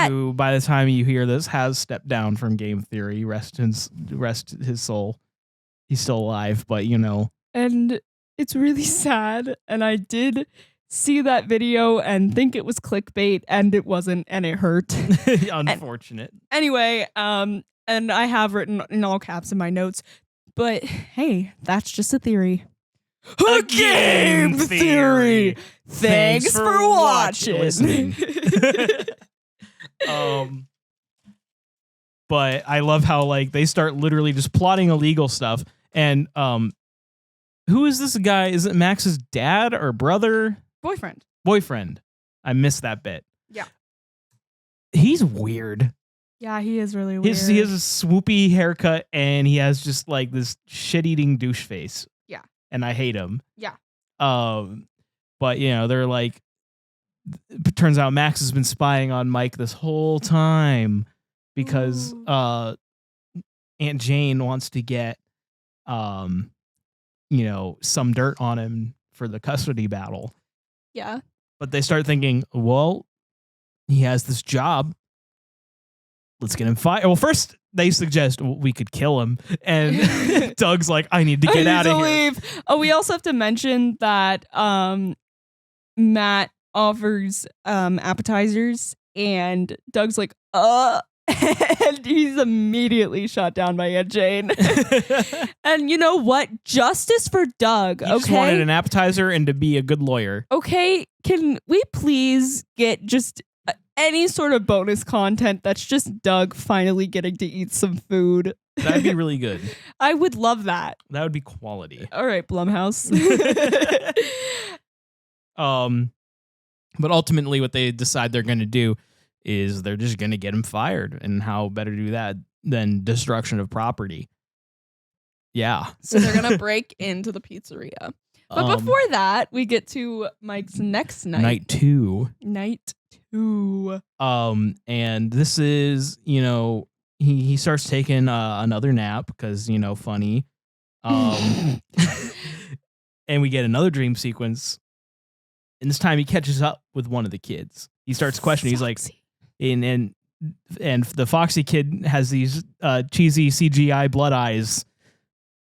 who by the time you hear this has stepped down from game theory, rest his soul. He's still alive, but you know. And it's really sad, and I did see that video and think it was clickbait, and it wasn't, and it hurt. Unfortunate. Anyway, and I have written in all caps in my notes, but hey, that's just a theory. A game theory. Thanks for watching. Listening. But I love how like they start literally just plotting illegal stuff. And who is this guy? Is it Max's dad or brother? Boyfriend. I missed that bit. Yeah. He's weird. Yeah, he is really weird. He has a swoopy haircut, and he has just like this shit-eating douche face. Yeah. And I hate him. Yeah. But you know, they're like, it turns out Max has been spying on Mike this whole time because Aunt Jane wants to get you know, some dirt on him for the custody battle. Yeah. But they start thinking, well, he has this job. Let's get him fired. Well, first they suggest we could kill him, and Doug's like, I need to get out of here. Oh, we also have to mention that Matt offers appetizers, and Doug's like, and he's immediately shot down by Aunt Jane. And you know what? Justice for Doug. He just wanted an appetizer and to be a good lawyer. Okay, can we please get just any sort of bonus content that's just Doug finally getting to eat some food? That'd be really good. I would love that. That would be quality. All right, Blumhouse. But ultimately what they decide they're going to do is they're just going to get him fired. And how better to do that than destruction of property? Yeah. So they're going to break into the pizzeria. But before that, we get to Mike's next night. Night two. And this is, you know, he starts taking another nap because, you know, funny. And we get another dream sequence. And this time he catches up with one of the kids. He starts questioning. He's like, and the Foxy kid has these cheesy CGI blood eyes,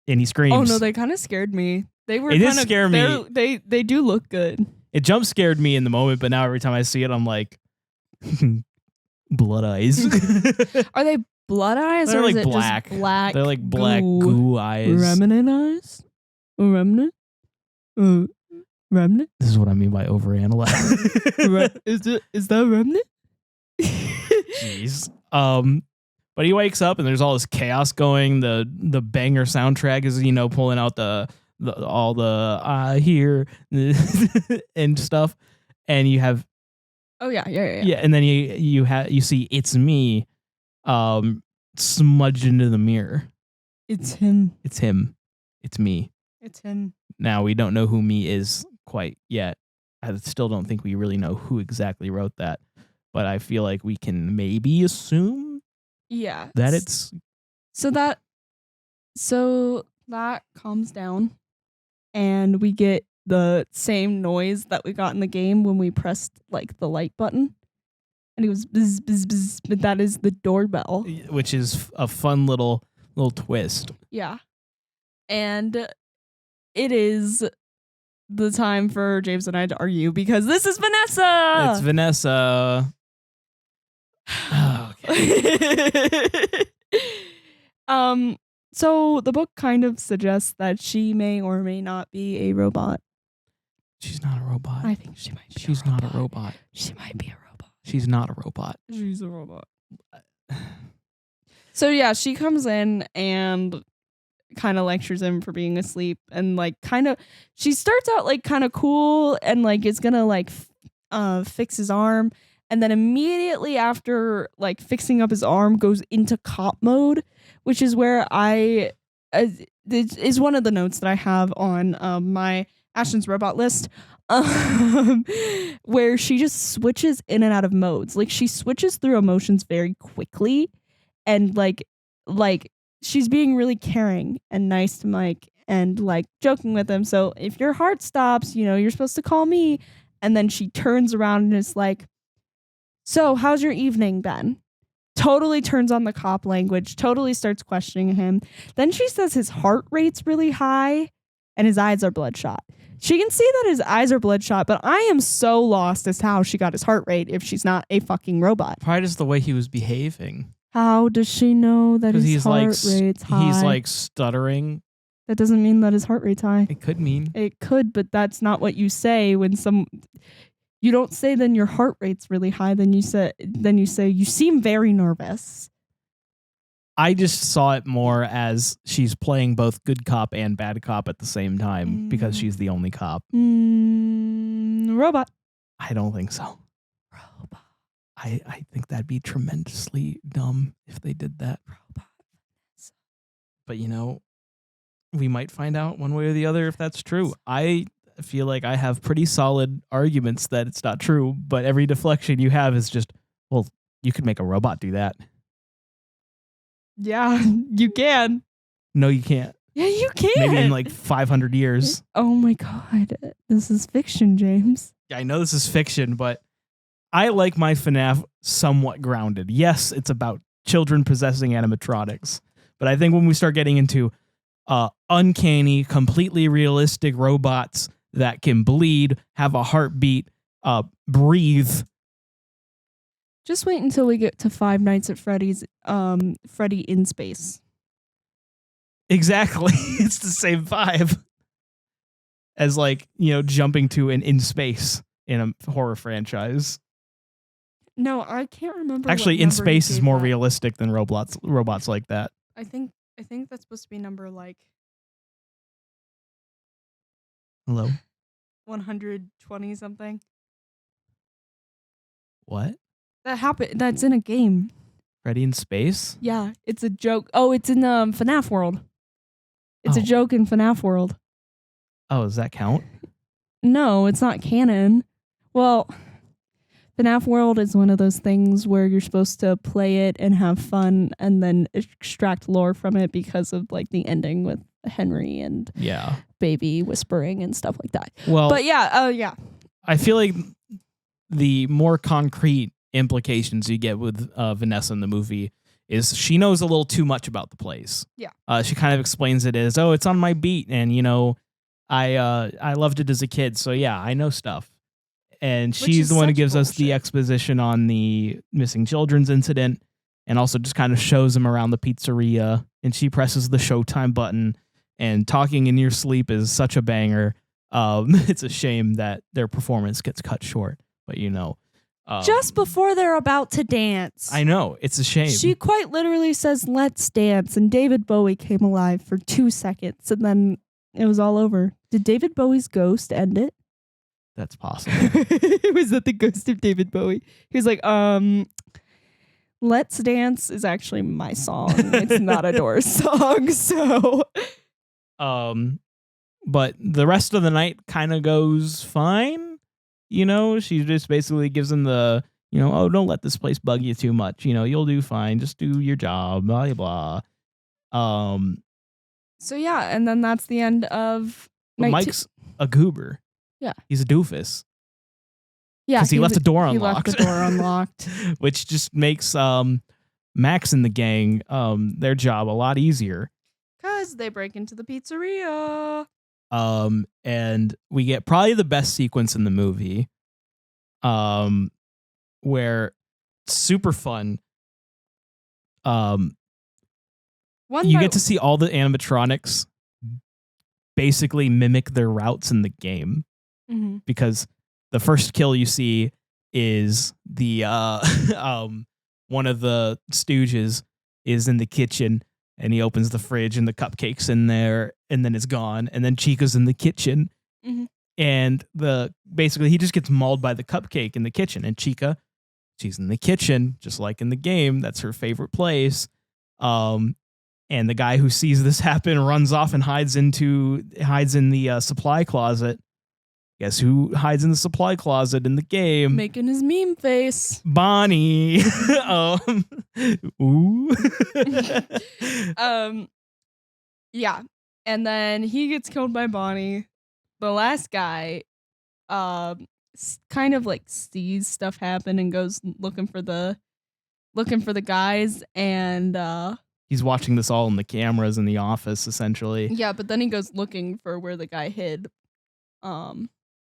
and he screams. Oh no, they kind of scared me. They were. It did scare me. They do look good. It jump scared me in the moment, but now every time I see it, I'm like, blood eyes. Are they blood eyes? They're or like is it black. Just black. They're like black goo eyes. Remnant eyes. Remnant. Remnant? This is what I mean by overanalyze. Is that Remnant? Jeez. But he wakes up and there's all this chaos going. The banger soundtrack is, pulling out all the I hear and stuff. And you have Yeah, and then you see It's Me smudged into the mirror. It's him. It's him. It's me. It's him. Now we don't know who me is quite yet. I still don't think we really know who exactly wrote that, but I feel like we can maybe assume that it's so that calms down and we get the same noise that we got in the game when we pressed like the light button and it was bzz, bzz, bzz, but that is the doorbell, which is a fun little twist. Yeah. And it is the time for James and I to argue because this is Vanessa. It's Vanessa. So the book kind of suggests that she may or may not be a robot. She's not a robot. I think she might be. She's not a robot. She might be a robot. She's not a robot. She's a robot. So yeah, she comes in and kind of lectures him for being asleep and like she starts out like kind of cool and like is gonna like fix his arm, and then immediately after like fixing up his arm goes into cop mode, which is where this is one of the notes that I have on my Ashton's robot list, where she just switches in and out of modes. Like she switches through emotions very quickly, and like she's being really caring and nice to Mike and like joking with him. So if your heart stops, you're supposed to call me. And then she turns around and is like, so how's your evening been? Totally turns on the cop language, totally starts questioning him. Then she says his heart rate's really high and his eyes are bloodshot. She can see that his eyes are bloodshot, but I am so lost as to how she got his heart rate if she's not a fucking robot. Probably just the way he was behaving. How does she know that his heart rate's high? He's like stuttering. That doesn't mean that his heart rate's high. It could mean. It could, but that's not what you say when you don't say then your heart rate's really high. Then you say you seem very nervous. I just saw it more as she's playing both good cop and bad cop at the same time because she's the only cop. Robot. I don't think so. Robot. I think that'd be tremendously dumb if they did that. Robot. But we might find out one way or the other if that's true. I feel like I have pretty solid arguments that it's not true, but every deflection you have is just, well, you could make a robot do that. Yeah, you can. No, you can't. Yeah, you can. Maybe in like 500 years. Oh my God. This is fiction, James. Yeah, I know this is fiction, but I like my FNAF somewhat grounded. Yes, it's about children possessing animatronics, but I think when we start getting into uncanny, completely realistic robots that can bleed, have a heartbeat, breathe. Just wait until we get to Five Nights at Freddy's, Freddy in Space. Exactly. It's the same vibe as jumping to an in space in a horror franchise. No, I can't remember. Actually, in space is more realistic than robots like that. I think that's supposed to be number like Hello? 120 something. What? That happened. That's in a game. Freddy in space? Yeah, it's a joke. Oh, it's in FNAF World. It's a joke in FNAF World. Oh, does that count? No, it's not canon. Well, FNAF World is one of those things where you're supposed to play it and have fun and then extract lore from it because of like the ending with Henry and baby whispering and stuff like that. Well, but yeah. I feel like the more concrete implications you get with Vanessa in the movie is she knows a little too much about the place. Yeah. She kind of explains it as, it's on my beat, and I loved it as a kid, so yeah, I know stuff. And she's the one who gives us the exposition on the missing children's incident, and also just kind of shows them around the pizzeria. And she presses the Showtime button, and talking in your sleep is such a banger. It's a shame that their performance gets cut short, but Just before they're about to dance. I know, it's a shame. She quite literally says, "Let's dance," and David Bowie came alive for 2 seconds, and then it was all over. Did David Bowie's ghost end it? That's possible. Was that the ghost of David Bowie? He was like, "Let's Dance" is actually my song. It's not a Doors song, so. But the rest of the night kind of goes fine. She just basically gives him the, oh, don't let this place bug you too much. You'll do fine. Just do your job, blah, blah, blah. So yeah, and then that's the end of night Mike's a goober. Yeah. He's a doofus. Yeah. Because he left the door unlocked. He left the door unlocked. Which just makes Max and the gang their job a lot easier. Because they break into the pizzeria. And we get probably the best sequence in the movie, where it's super fun. You get to see all the animatronics basically mimic their routes in the game, because the first kill you see is the one of the Stooges is in the kitchen. And he opens the fridge and the cupcake's in there, and then it's gone. And then Chica's in the kitchen, and basically he just gets mauled by the cupcake in the kitchen. And Chica, she's in the kitchen, just like in the game. That's her favorite place. And the guy who sees this happen runs off and hides in the supply closet. Guess who hides in the supply closet in the game? Making his meme face. Bonnie. Ooh. Yeah. And then he gets killed by Bonnie. The last guy kind of like sees stuff happen and goes looking for the guys, and he's watching this all in the cameras in the office, essentially. Yeah, but then he goes looking for where the guy hid.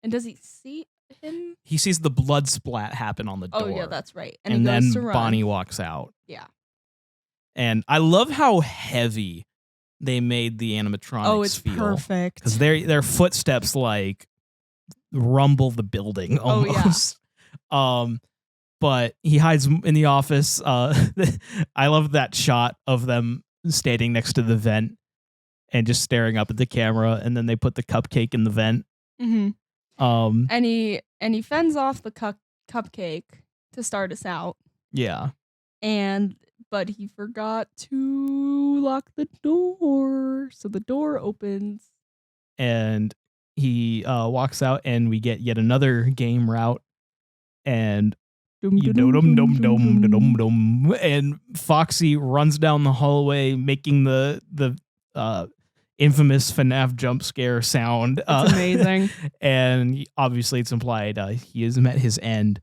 And does he see him? He sees the blood splat happen on the door. Oh, yeah, that's right. And he then goes to run. Bonnie walks out. Yeah. And I love how heavy they made the animatronics feel. Perfect. Because their footsteps like rumble the building almost. Oh, yeah. But he hides in the office. I love that shot of them standing next to the vent and just staring up at the camera, and then they put the cupcake in the vent. Mm-hmm. And he fends off the cupcake to start us out. Yeah. But he forgot to lock the door, so the door opens. And he walks out, and we get yet another game route, and and Foxy runs down the hallway making the infamous FNAF jump scare sound. It's amazing. And obviously it's implied he has met his end.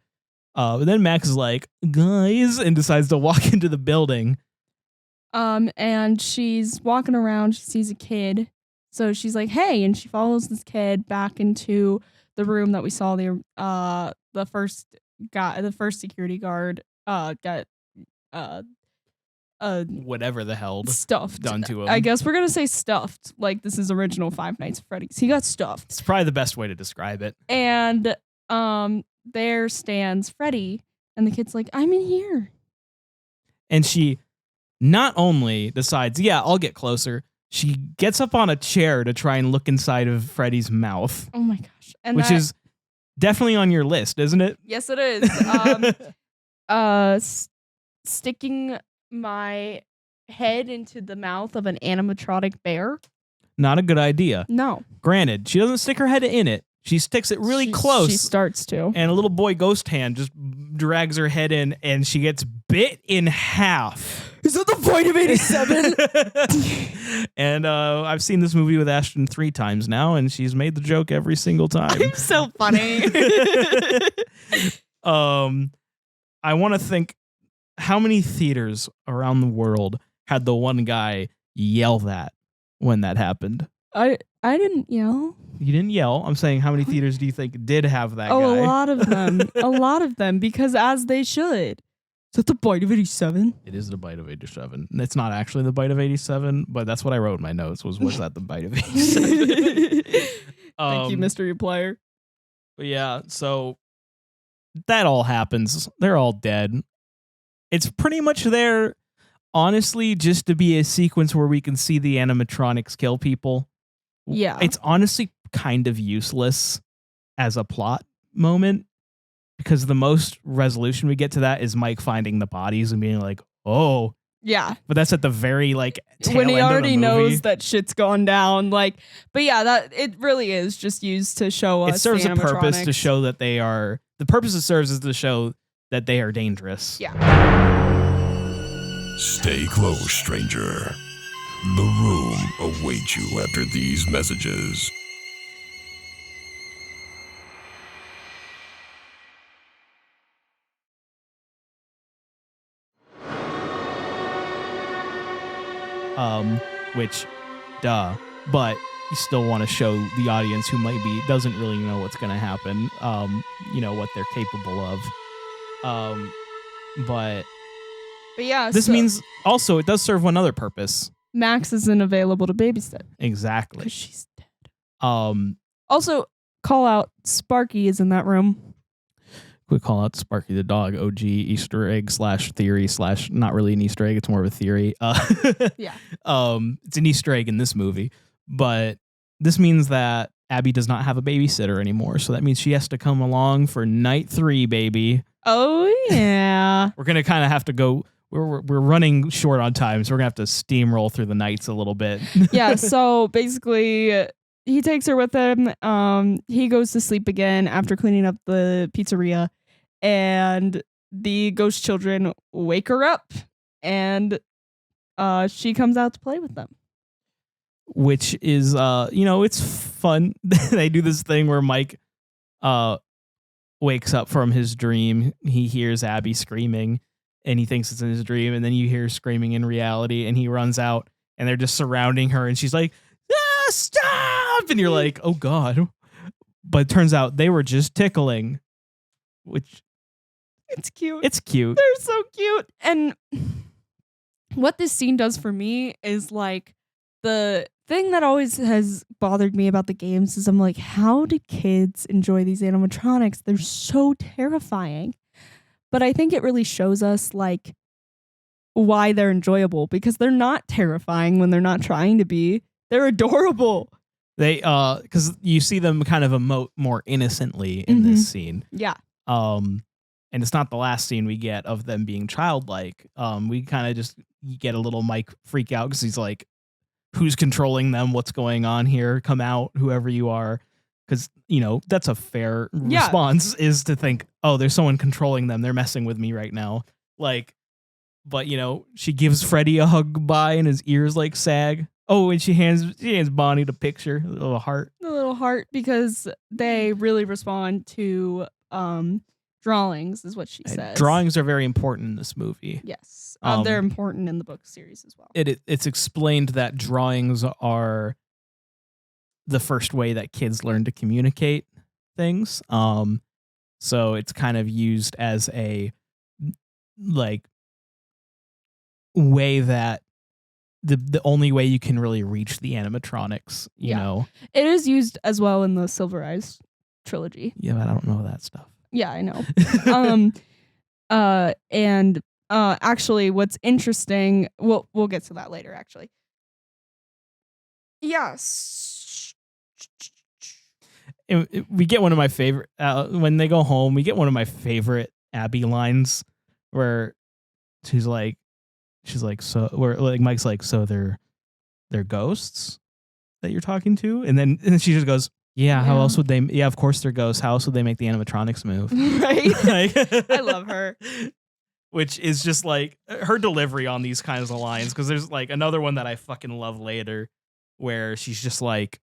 But then Max is like, guys, and decides to walk into the building. And she's walking around. She sees a kid. So she's like, hey, and she follows this kid back into the room that we saw the first security guard got whatever the hell stuffed done to him. I guess we're gonna say stuffed, like this is original Five Nights at Freddy's. He got stuffed. It's probably the best way to describe it. And there stands Freddy, and the kid's like, I'm in here. And she not only decides, yeah, I'll get closer, she gets up on a chair to try and look inside of Freddy's mouth. Oh my gosh. And which is definitely on your list, isn't it? Yes, it is. Sticking my head into the mouth of an animatronic bear. Not a good idea. No. Granted, she doesn't stick her head in it. She sticks it really close. She starts to. And a little boy ghost hand just drags her head in, and she gets bit in half. Is that the point of 87? And I've seen this movie with Ashton 3 times now, and she's made the joke every single time. I'm so funny. I want to think, how many theaters around the world had the one guy yell that when that happened? I didn't yell. You didn't yell. I'm saying, how many theaters do you think did have that guy? Oh, a lot of them. A lot of them, because as they should. Is that the bite of 87? It is the bite of 87. It's not actually the bite of 87, but that's what I wrote in my notes, was that the bite of 87? Thank you, mystery player. But yeah, so that all happens. They're all dead. It's pretty much there, honestly, just to be a sequence where we can see the animatronics kill people. Yeah. It's honestly kind of useless as a plot moment because the most resolution we get to that is Mike finding the bodies and being like, oh. Yeah. But that's at the very tail when he end of already the movie. knows that shit's gone down. Like, but yeah, that it really is just used to show us. It serves the a purpose to animatronics. show that they are. The purpose it serves is to show that they are dangerous. Yeah. Stay close, stranger. The room awaits you after these messages. Which, duh. But you still want to show the audience who doesn't really know what's going to happen, what they're capable of. But yeah, this means also it does serve one other purpose. Max isn't available to babysit Exactly. because she's dead. Also, call out Sparky is in that room. quick call out Sparky the dog, OG Easter egg / theory / not really an Easter egg. It's more of a theory. Yeah. It's an Easter egg in this movie, but this means that Abby does not have a babysitter anymore. So that means she has to come along for night 3, baby. Oh yeah. We're going to kind of have to go. We're running short on time, so we're going to have to steamroll through the nights a little bit. Yeah. So basically, he takes her with him. He goes to sleep again after cleaning up the pizzeria, and the ghost children wake her up, and she comes out to play with them. Which is, it's fun. They do this thing where Mike wakes up from his dream. He hears Abby screaming, and he thinks it's in his dream, and then you hear screaming in reality, and he runs out, and they're just surrounding her, and she's like, stop! And you're like, oh God. But it turns out they were just tickling, which... It's cute. It's cute. They're so cute. And what this scene does for me is like the thing that always has bothered me about the games is I'm like, how do kids enjoy these animatronics? They're so terrifying. But I think it really shows us like why they're enjoyable, because they're not terrifying when they're not trying to be. They're adorable. They because you see them kind of emote more innocently in this scene. Yeah. And it's not the last scene we get of them being childlike. We kind of just get a little Mike freak out because he's like, who's controlling them? What's going on here? Come out, whoever you are. Because, that's a fair response, is to think, oh, there's someone controlling them. They're messing with me right now. But, she gives Freddy a hug goodbye and his ears like sag. Oh, and she hands Bonnie the picture, the little heart. The little heart, because they really respond to drawings, is what she says. Drawings are very important in this movie. Yes. They're important in the book series as well. It's explained that drawings are the first way that kids learn to communicate things. So it's kind of used as a way that the only way you can really reach the animatronics, you know. It is used as well in the Silver Eyes trilogy. Yeah, but I don't know that stuff. Yeah, I know. And actually what's interesting, we'll get to that later actually. Yes. We get one of my favorite when they go home, we get one of my favorite Abby lines where she's like, so where like Mike's like, so they're ghosts that you're talking to? And then she just goes, yeah, how else would they? Yeah, of course they're ghosts. How else would they make the animatronics move? Right. I love her. Which is just like her delivery on these kinds of lines. Because there's like another one that I fucking love later, where she's just like,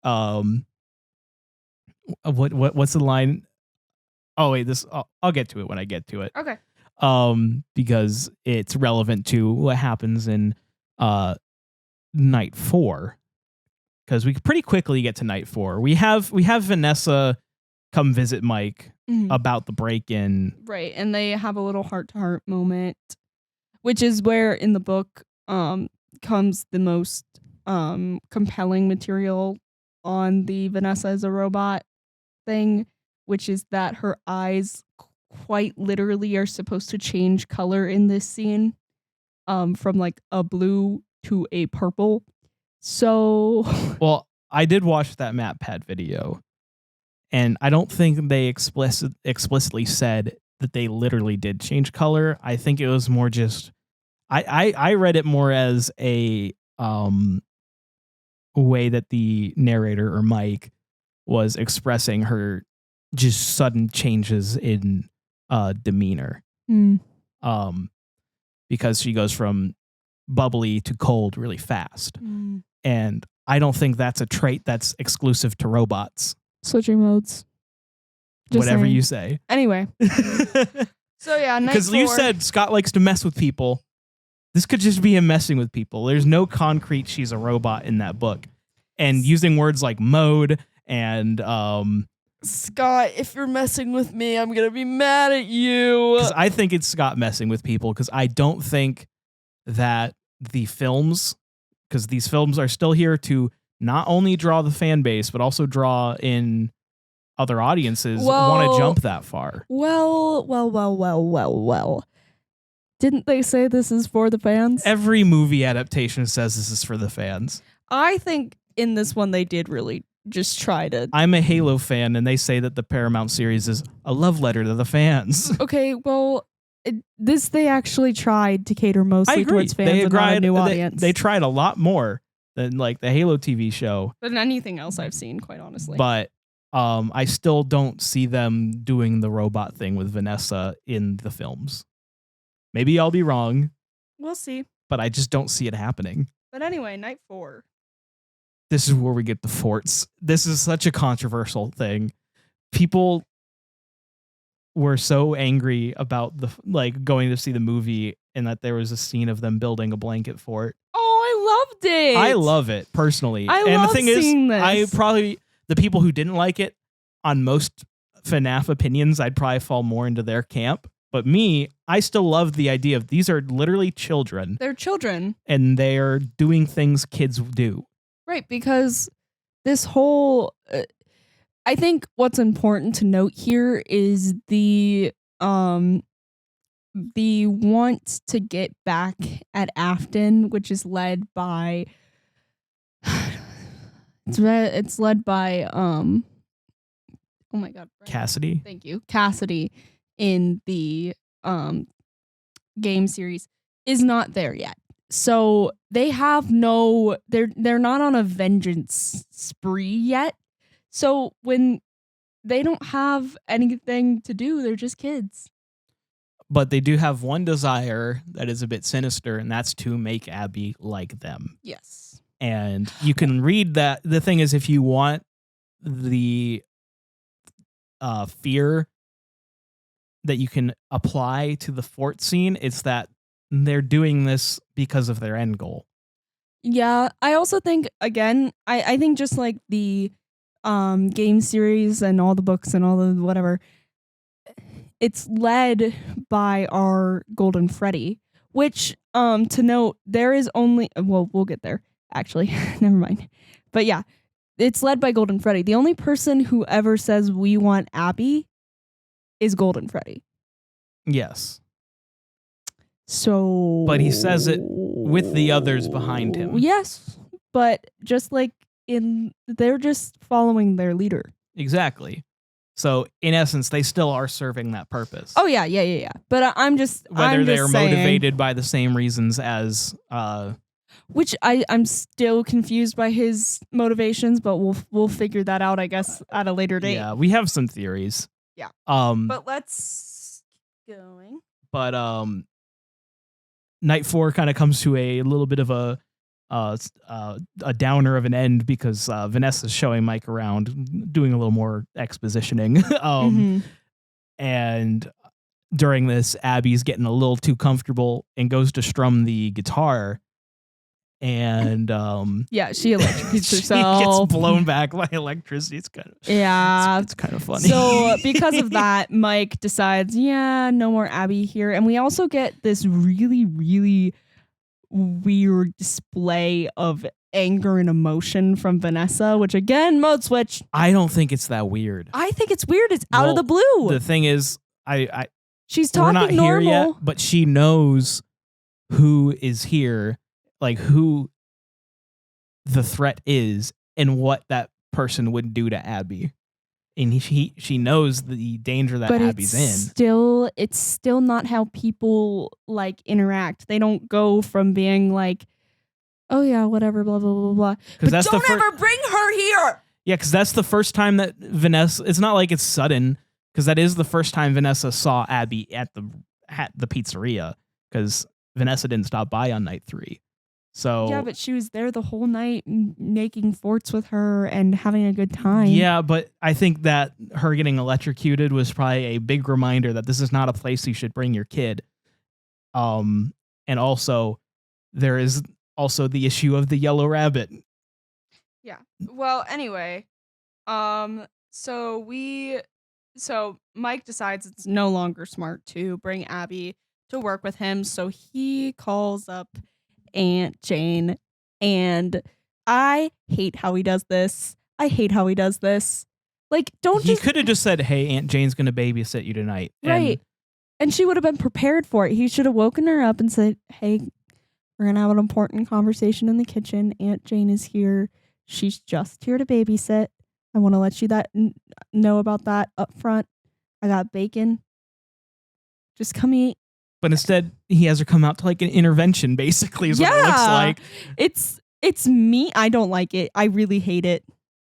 what's the line? Oh wait, I'll get to it when I get to it. Okay. Because it's relevant to what happens in night 4. Because we pretty quickly get to night 4. We have Vanessa come visit Mike about the break-in. Right, and they have a little heart-to-heart moment, which is where in the book comes the most compelling material on the Vanessa is a robot thing, which is that her eyes quite literally are supposed to change color in this scene, from like a blue to a purple. So, Well, I did watch that MatPat video, and I don't think they explicitly said that they literally did change color. I think it was more just I read it more as a way that the narrator or Mike was expressing her just sudden changes in demeanor. Because she goes from bubbly to cold really fast. And I don't think that's a trait that's exclusive to robots. Switching modes. Just Whatever saying. you say. Anyway. So yeah, because you said Scott likes to mess with people. This could just be him messing with people. There's no concrete she's a robot in that book. And using words like mode and Scott, if you're messing with me, I'm gonna be mad at you. Because I think it's Scott messing with people, because I don't think that the films, because these films are still here to not only draw the fan base, but also draw in other audiences, want to jump that far. Well. Didn't they say this is for the fans? Every movie adaptation says this is for the fans. I think in this one they did really just try to... I'm a Halo fan, and they say that the Paramount series is a love letter to the fans. Okay, well, they actually tried to cater mostly towards fans and not a new audience. They tried a lot more than like the Halo TV show. Than anything else I've seen, quite honestly. But I still don't see them doing the robot thing with Vanessa in the films. Maybe I'll be wrong. We'll see. But I just don't see it happening. But anyway, night 4. This is where we get the forts. This is such a controversial thing. People were so angry about going to see the movie, and that there was a scene of them building a blanket fort. Oh, I loved it. I love it personally. The thing is, I probably, the people who didn't like it, on most FNAF opinions, I'd probably fall more into their camp. But me, I still love the idea of these are literally children. They're children. And they're doing things kids do. Right, because this whole... I think what's important to note here is the want to get back at Ashton, which is led by... It's led by... oh my god. Cassidy? Thank you. Cassidy in the game series is not there yet. So they have they're not on a vengeance spree yet. So when they don't have anything to do, they're just kids. But they do have one desire that is a bit sinister, and that's to make Abby like them. Yes. And you can read that. The thing is, if you want the fear that you can apply to the fort scene, it's that they're doing this because of their end goal. Yeah, I also think, again, I think just like the game series and all the books and all the whatever, it's led by our Golden Freddy, which, to note, there is only... Well, we'll get there, actually. Never mind. But yeah, it's led by Golden Freddy. The only person who ever says we want Abby is Golden Freddy. Yes. So... But he says it with the others behind him. Yes, but just like they're just following their leader. Exactly. So in essence, they still are serving that purpose. Oh yeah. But I'm just they're saying, motivated by the same reasons as which I'm still confused by his motivations, but we'll figure that out, I guess, at a later date. Yeah, we have some theories. Yeah. But let's keep going. But Night 4 kind of comes to a little bit of a downer of an end, because Vanessa's showing Mike around, doing a little more expositioning. And during this, Abby's getting a little too comfortable and goes to strum the guitar. And yeah, she electrocutes herself. She gets blown back by electricity. It's kind of it's kind of funny. So because of that, Mike decides, no more Abby here. And we also get this really, really weird display of anger and emotion from Vanessa, which again, mode switch. I don't think it's that weird. I think it's weird. It's out of the blue. The thing is, She's we're not talking normal. here yet, but she knows who is here, like who the threat is and what that person would do to Abby. And she knows the danger that Abby's in. It's still not how people like interact. They don't go from being like, oh yeah, whatever, blah blah blah blah. But that's don't ever bring her here. Yeah, because that's the first time that Vanessa. It's not like it's sudden, because that is the first time Vanessa saw Abby at the pizzeria. Because Vanessa didn't stop by on night 3. So yeah, but she was there the whole night making forts with her and having a good time. Yeah, but I think that her getting electrocuted was probably a big reminder that this is not a place you should bring your kid. And also, there is also the issue of the yellow rabbit. Yeah. Well, anyway, so Mike decides it's no longer smart to bring Abby to work with him, so he calls up Aunt Jane, and I hate how he does this. Like, He could have just said, "Hey, Aunt Jane's going to babysit you tonight." Right. And she would have been prepared for it. He should have woken her up and said, "Hey, we're going to have an important conversation in the kitchen. Aunt Jane is here. She's just here to babysit. I want to let you know about that up front. I got bacon. Just come eat." But instead, he has her come out to like an intervention, basically, is what it looks like. It's me. I don't like it. I really hate it.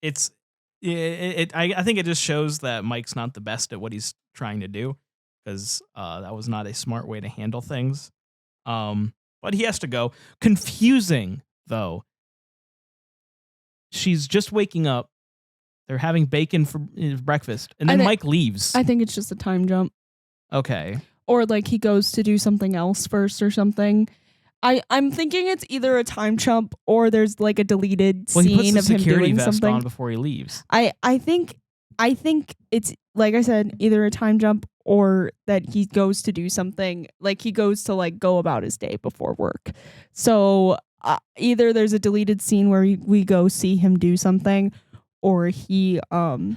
I think it just shows that Mike's not the best at what he's trying to do, because that was not a smart way to handle things. But he has to go. Confusing, though. She's just waking up. They're having bacon for breakfast, and then Mike leaves. I think it's just a time jump. Okay. Or like he goes to do something else first or something. I'm thinking it's either a time jump or there's like a deleted scene he puts the of him security doing vest something on before he leaves. I think it's, like I said, either a time jump or that he goes to do something, like he goes to like go about his day before work. So either there's a deleted scene where we go see him do something, or he or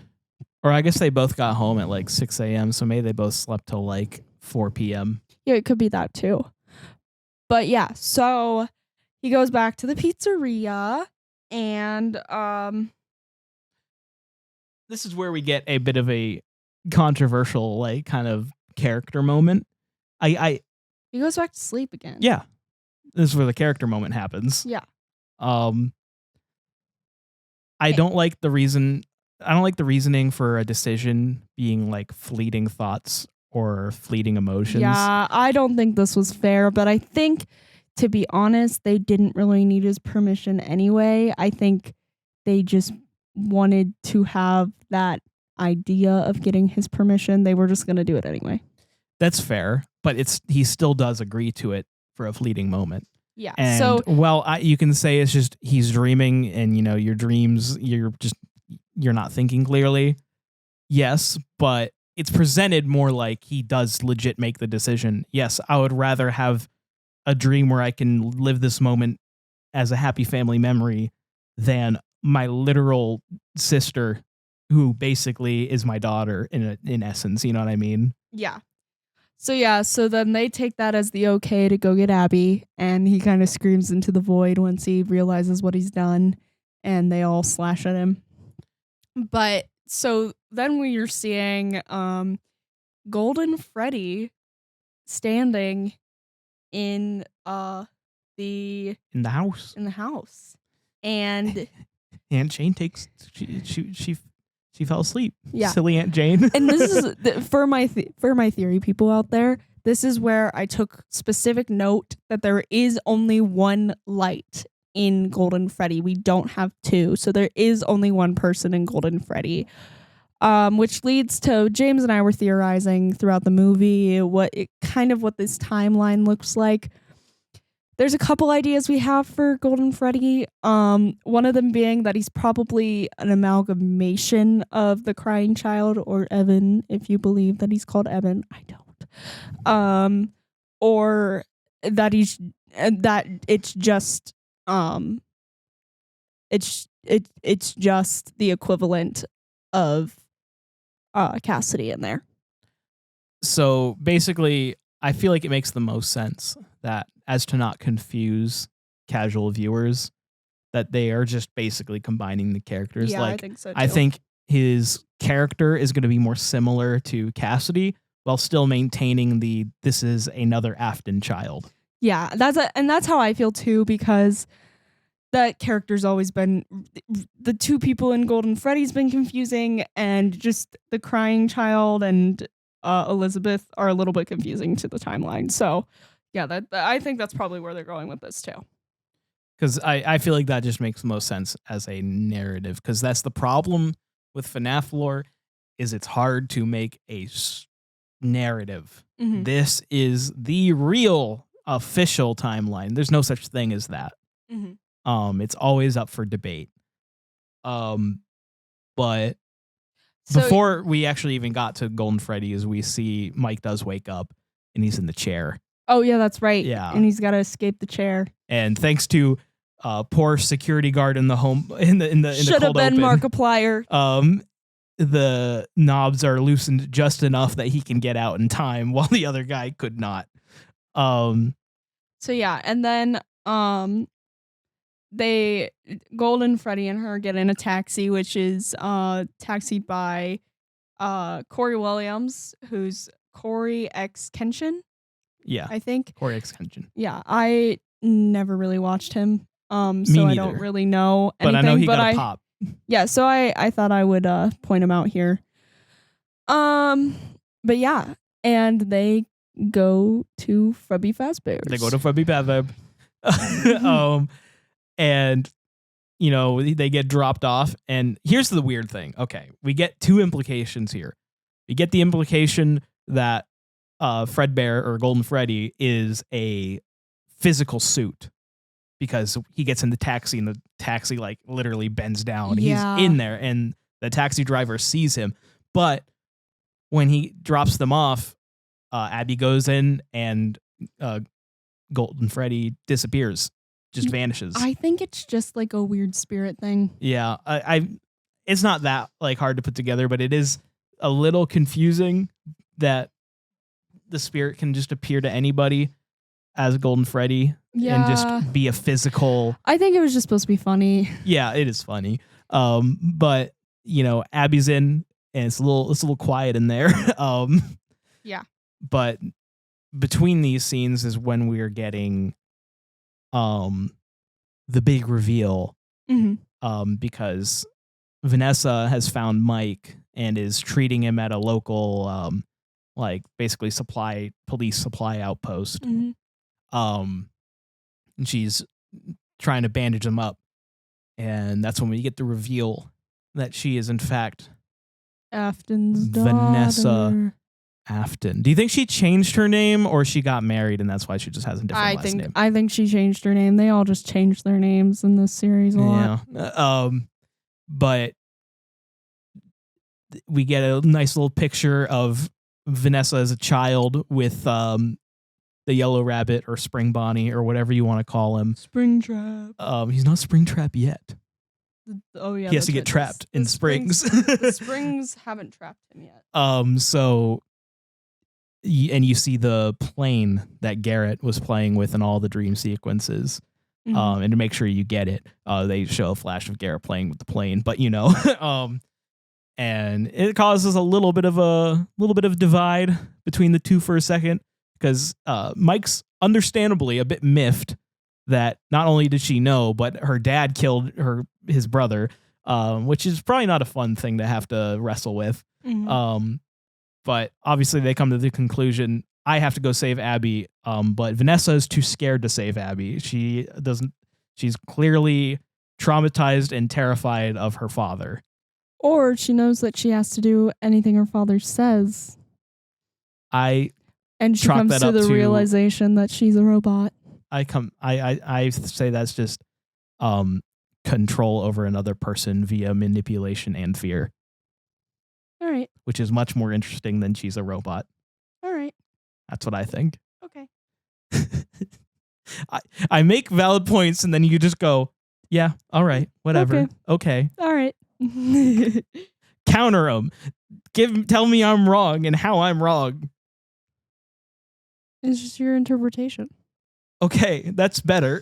I guess they both got home at like 6 a.m. so maybe they both slept till like 4 p.m. Yeah, it could be that too. But yeah, so he goes back to the pizzeria, and this is where we get a bit of a controversial, like, kind of character moment. He goes back to sleep again. Yeah. This is where the character moment happens. Yeah. I don't like the reasoning for a decision being like fleeting thoughts or fleeting emotions. Yeah, I don't think this was fair, but I think, to be honest, they didn't really need his permission anyway. I think they just wanted to have that idea of getting his permission. They were just going to do it anyway. That's fair, but he still does agree to it for a fleeting moment. Yeah. And, so you can say it's just he's dreaming, and your dreams, you're not thinking clearly. Yes, but it's presented more like he does legit make the decision. Yes, I would rather have a dream where I can live this moment as a happy family memory than my literal sister, who basically is my daughter in essence. You know what I mean? Yeah. So then they take that as the okay to go get Abby, and he kind of screams into the void once he realizes what he's done, and they all slash at him. But so then we are seeing Golden Freddy standing in the house. And Aunt Jane she fell asleep. Yeah. Silly Aunt Jane. And this is for my theory people out there. This is where I took specific note that there is only one light in Golden Freddy. We don't have two. So there is only one person in Golden Freddy. Which leads to James and I were theorizing throughout the movie what this timeline looks like. There's a couple ideas we have for Golden Freddy. One of them being that he's probably an amalgamation of the Crying Child, or Evan, if you believe that he's called Evan. I don't. Or that he's that it's just it's just the equivalent of Cassidy in there. So basically, I feel like it makes the most sense that as to not confuse casual viewers, that they are just basically combining the characters. Yeah, like, I think so too. I think his character is going to be more similar to Cassidy while still maintaining this is another Afton child. Yeah, that's how I feel too, because that character's always been, the two people in Golden Freddy's been confusing, and just the crying child and Elizabeth are a little bit confusing to the timeline. So yeah, I think that's probably where they're going with this too. Because I feel like that just makes the most sense as a narrative, because that's the problem with FNAF lore, is it's hard to make a narrative. Mm-hmm. This is the real official timeline. There's no such thing as that. Mm-hmm. It's always up for debate. But So- before we actually even got to Golden Freddy's, we see Mike does wake up and he's in the chair. Oh yeah, that's right. Yeah. And he's got to escape the chair. And thanks to poor security guard in the home in the Should have cold been open, Markiplier. The knobs are loosened just enough that he can get out in time, while the other guy could not. So yeah, and then Golden Freddy and her get in a taxi, which is taxied by Corey Williams, who's Corey X Kenshin. Yeah, I think Corey X Kenshin. Yeah, I never really watched him, so neither. I don't really know anything. But I know he got a pop. Yeah, so I thought I would point him out here. But yeah, and they go to Freddy Fazbear. They go to Freddy Fazbear. And you know, they get dropped off. And here's the weird thing. Okay, we get two implications here. We get the implication that Fredbear or Golden Freddy is a physical suit, because he gets in the taxi and the taxi like literally bends down. Yeah. He's in there and the taxi driver sees him. But when he drops them off, Abby goes in and Golden Freddy disappears, just vanishes. I think it's just like a weird spirit thing. Yeah, it's not that like hard to put together, but it is a little confusing that the spirit can just appear to anybody as Golden Freddy and just be a physical. I think it was just supposed to be funny. Yeah, it is funny. But you know, Abby's in and it's a little quiet in there. Yeah. But between these scenes is when we're getting the big reveal. Mm-hmm. Because Vanessa has found Mike and is treating him at a local like basically police supply outpost. Mm-hmm. And she's trying to bandage him up, and that's when we get the reveal that she is in fact Afton's Vanessa daughter. Afton. Do you think she changed her name, or she got married and that's why she just has a different last name? I think she changed her name. They all just changed their names in this series a lot. Yeah. But we get a nice little picture of Vanessa as a child with the yellow rabbit or Spring Bonnie or whatever you want to call him. Springtrap. He's not Springtrap yet. Oh yeah. He has to get trapped in springs. The springs haven't trapped him yet. So and you see the plane that Garrett was playing with in all the dream sequences. Mm-hmm. And to make sure you get it, they show a flash of Garrett playing with the plane, but you know, and it causes a little bit of divide between the two for a second, because Mike's understandably a bit miffed that not only did she know, but her dad killed his brother, which is probably not a fun thing to have to wrestle with. Mm-hmm. But obviously they come to the conclusion, I have to go save Abby, but Vanessa is too scared to save Abby. She's clearly traumatized and terrified of her father. Or she knows that she has to do anything her father says. And she comes to the realization that she's a robot. I say that's just control over another person via manipulation and fear. All right. Which is much more interesting than she's a robot. All right. That's what I think. Okay. I make valid points, and then you just go, yeah, all right, whatever, okay. All right. Counter them. Tell me I'm wrong and how I'm wrong. It's just your interpretation. Okay, that's better.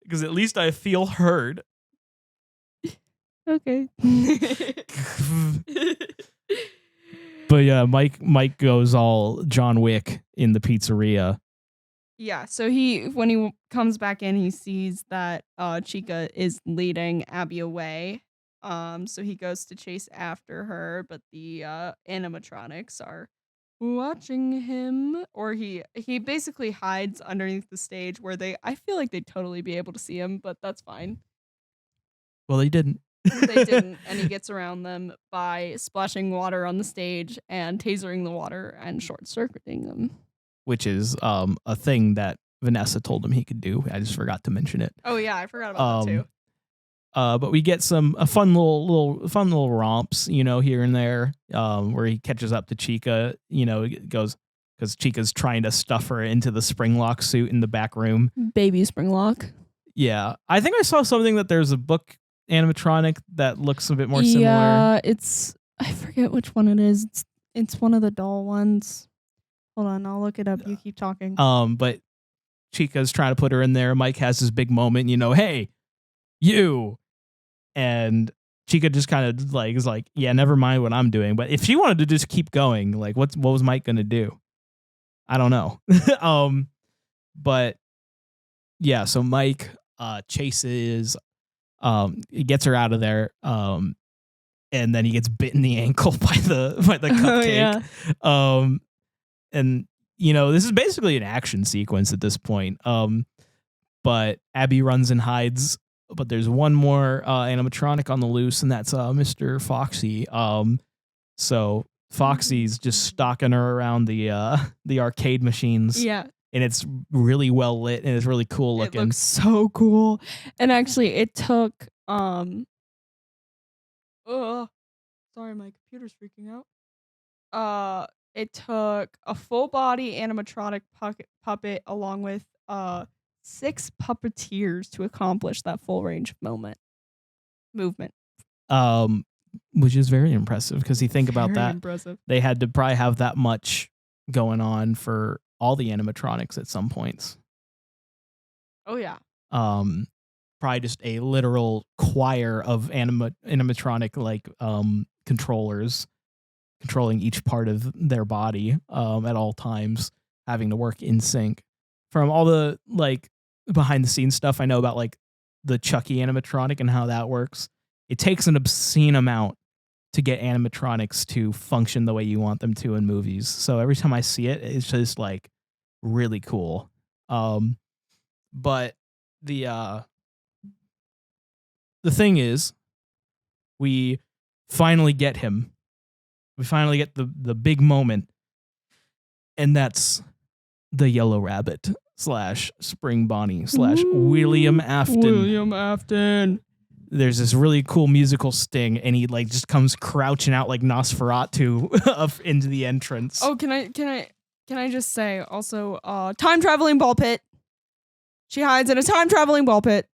Because at least I feel heard. Okay. But yeah, Mike goes all John Wick in the pizzeria. Yeah, so when he comes back in, he sees that Chica is leading Abby away. So he goes to chase after her, but the animatronics are watching him, or he basically hides underneath the stage where I feel like they'd totally be able to see him, but that's fine. Well, they didn't. They didn't, and he gets around them by splashing water on the stage and tasering the water and short-circuiting them. Which is a thing that Vanessa told him he could do. I just forgot to mention it. Oh yeah, I forgot about that too. But we get some fun little romps, here and there, where he catches up to Chica. It goes because Chica's trying to stuff her into the Springlock suit in the back room. Baby Springlock. Yeah, I think I saw something that there's a book animatronic that looks a bit more similar. Yeah, I forget which one it is. It's one of the doll ones. Hold on, I'll look it up. You keep talking. But Chica's trying to put her in there. Mike has his big moment, hey, you. And Chica just kind of is like, yeah, never mind what I'm doing. But if she wanted to just keep going, what was Mike gonna do? I don't know. But yeah, so Mike chases, he gets her out of there, and then he gets bit in the ankle by the cupcake. Oh, yeah. And this is basically an action sequence at this point. But Abby runs and hides. But there's one more animatronic on the loose, and that's Mr. Foxy. So Foxy's just stalking her around the arcade machines. Yeah. And it's really well lit, and it's really cool looking. It looks so cool. And actually, it took sorry, my computer's freaking out. It took a full body animatronic puppet along with 6 puppeteers to accomplish that full range of movement. Which is very impressive, because you think about that, impressive. They had to probably have that much going on for all the animatronics at some points. Oh yeah. Probably just a literal choir of animatronic controllers controlling each part of their body at all times, having to work in sync. From all the behind the scenes stuff I know about the Chucky animatronic and how that works, it takes an obscene amount to get animatronics to function the way you want them to in movies. So every time I see it, it's just really cool. But the thing is, we finally get him. We finally get the big moment, and that's the Yellow Rabbit / Spring Bonnie / William Afton. William Afton. There's this really cool musical sting, and he just comes crouching out like Nosferatu up into the entrance. Oh, can I just say also time traveling ball pit. She hides in a time traveling ball pit.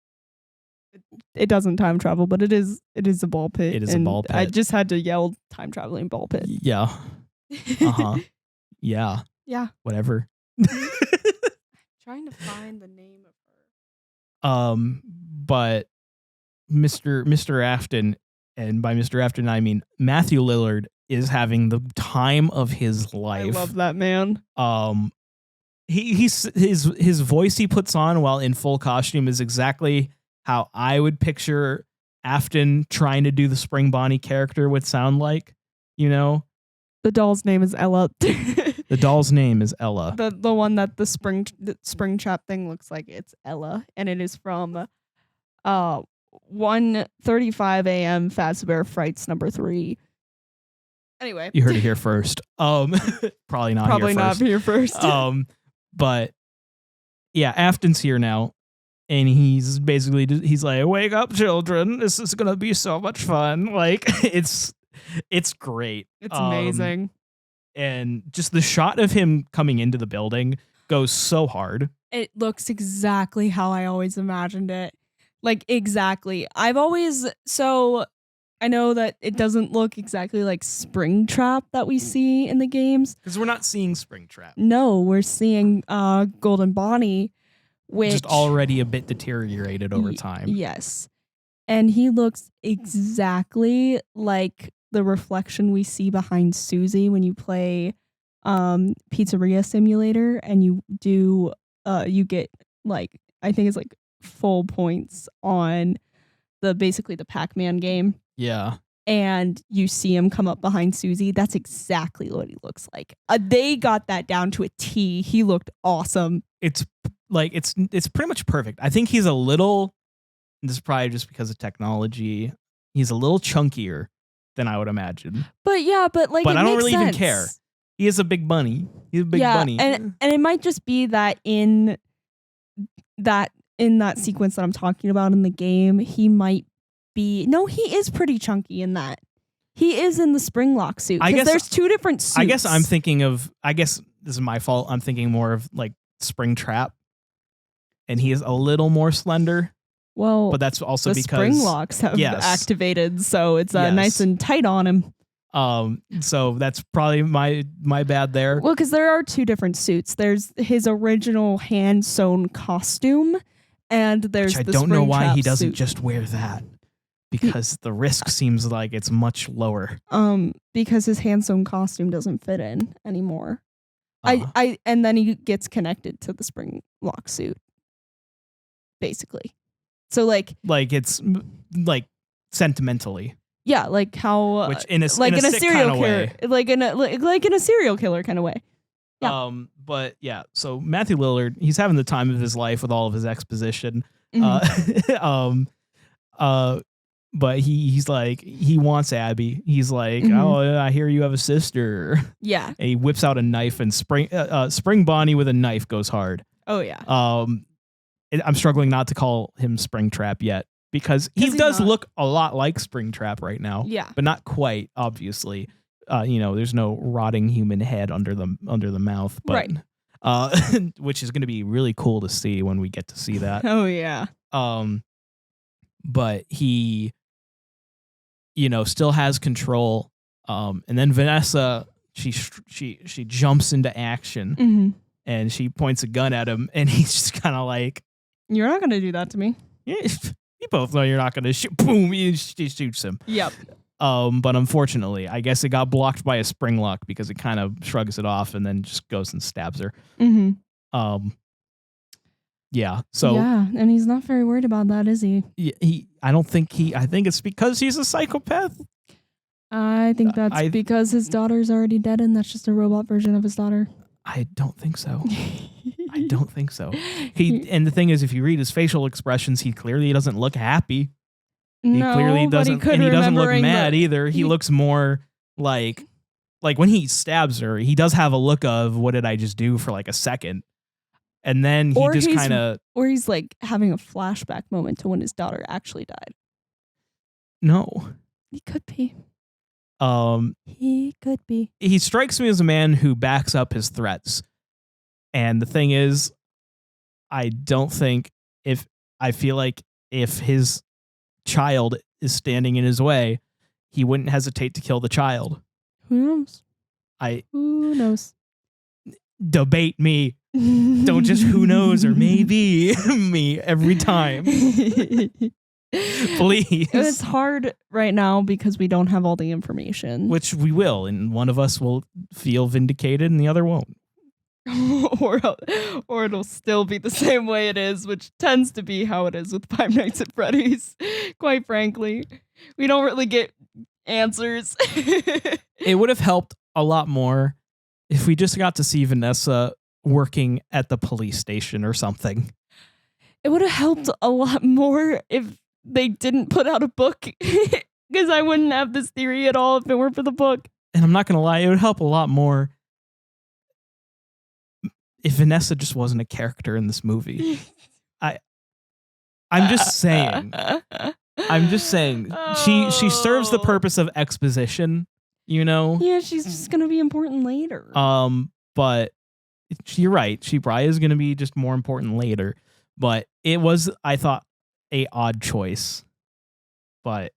It doesn't time travel, but it is a ball pit. It is a ball pit. I just had to yell time traveling ball pit. Yeah. Yeah. Yeah. Whatever. Trying to find the name of her. But Mr. Afton, and by Mr. Afton I mean Matthew Lillard, is having the time of his life. I love that man. His voice he puts on while in full costume is exactly how I would picture Afton trying to do the Spring Bonnie character would sound like, The doll's name is Ella. The doll's name is Ella. The one that the spring trap thing looks like, it's Ella, and it is from 1:35 a.m. Fazbear Frights number 3. Anyway, you heard it here first. Probably not here first. But yeah, Afton's here now, and he's basically like, "Wake up, children! This is gonna be so much fun!" It's great. It's amazing. And just the shot of him coming into the building goes so hard. It looks exactly how I always imagined it. Like, exactly. I know that it doesn't look exactly like Springtrap that we see in the games. Because we're not seeing Springtrap. No, we're seeing Golden Bonnie, which just already a bit deteriorated over time. Yes. And he looks exactly like the reflection we see behind Susie when you play Pizzeria Simulator, and you get like, I think it's like full points on basically the Pac-Man game. Yeah. And you see him come up behind Susie. That's exactly what he looks like. They got that down to a T. He looked awesome. It's pretty much perfect. I think he's a little, this is probably just because of technology, he's a little chunkier than I would imagine. But yeah, but I don't really even care. He is a big bunny. He's a big bunny. And it might just be that in that sequence that I'm talking about in the game, he might be, no, he is pretty chunky in that. He is in the Springlock suit. Because there's two different suits. I guess this is my fault. I'm thinking more of like Springtrap. And he is a little more slender. Well, but that's also the because Springlocks have activated, so it's nice and tight on him. So that's probably my bad there. Well, because there are two different suits. There's his original hand-sewn costume, and there's Which the I don't know why he doesn't suit. just wear that. Because the risk seems like it's much lower. Because his hand-sewn costume doesn't fit in anymore. And then he gets connected to the Springlock suit, basically. So like it's like sentimentally. Yeah, like how which in a serial killer, like in a serial killer kind of way. Yeah. But yeah, so Matthew Lillard, he's having the time of his life with all of his exposition. Mm-hmm. But he's like, he wants Abby. He's like, oh, I hear you have a sister. Yeah. And he whips out a knife, and Spring Bonnie with a knife goes hard. Oh yeah. I'm struggling not to call him Springtrap yet, because he does look a lot like Springtrap right now. Yeah. But not quite, obviously. There's no rotting human head under the mouth, but right. Which is going to be really cool to see when we get to see that. Oh yeah. But he, still has control. And then Vanessa, she jumps into action, and she points a gun at him, and he's just kind of like, "You're not going to do that to me." Yeah, you both know you're not going to shoot. Boom! She shoots him. Yep. But unfortunately, I guess it got blocked by a Springlock, because it kind of shrugs it off and then just goes and stabs her. Yeah. So yeah, and he's not very worried about that, is he? I think it's because he's a psychopath. I think that's because his daughter's already dead, and that's just a robot version of his daughter. I don't think so. I don't think so. And the thing is, if you read his facial expressions, he clearly doesn't look happy. He clearly doesn't, and he doesn't look mad either. He looks more like when he stabs her, he does have a look of, what did I just do, for like a second. And then he just kind of... Or he's like having a flashback moment to when his daughter actually died. No. He could be. He could be. He strikes me as a man who backs up his threats. And the thing is, I feel like if his child is standing in his way, he wouldn't hesitate to kill the child. Who knows? Who knows? Debate me. Don't just who knows or maybe me every time. Please. It's hard right now because we don't have all the information. Which we will, and one of us will feel vindicated and the other won't. or it'll still be the same way it is, which tends to be how it is with Five Nights at Freddy's. Quite frankly, we don't really get answers. It would have helped a lot more if we just got to see Vanessa working at the police station or something. It would have helped a lot more if they didn't put out a book, because I wouldn't have this theory at all if it weren't for the book. And I'm not going to lie, it would help a lot more if Vanessa just wasn't a character in this movie. I'm just saying. She serves the purpose of exposition, Yeah, she's just going to be important later. But you're right. She probably is going to be just more important later. But it was, I thought, a odd choice. But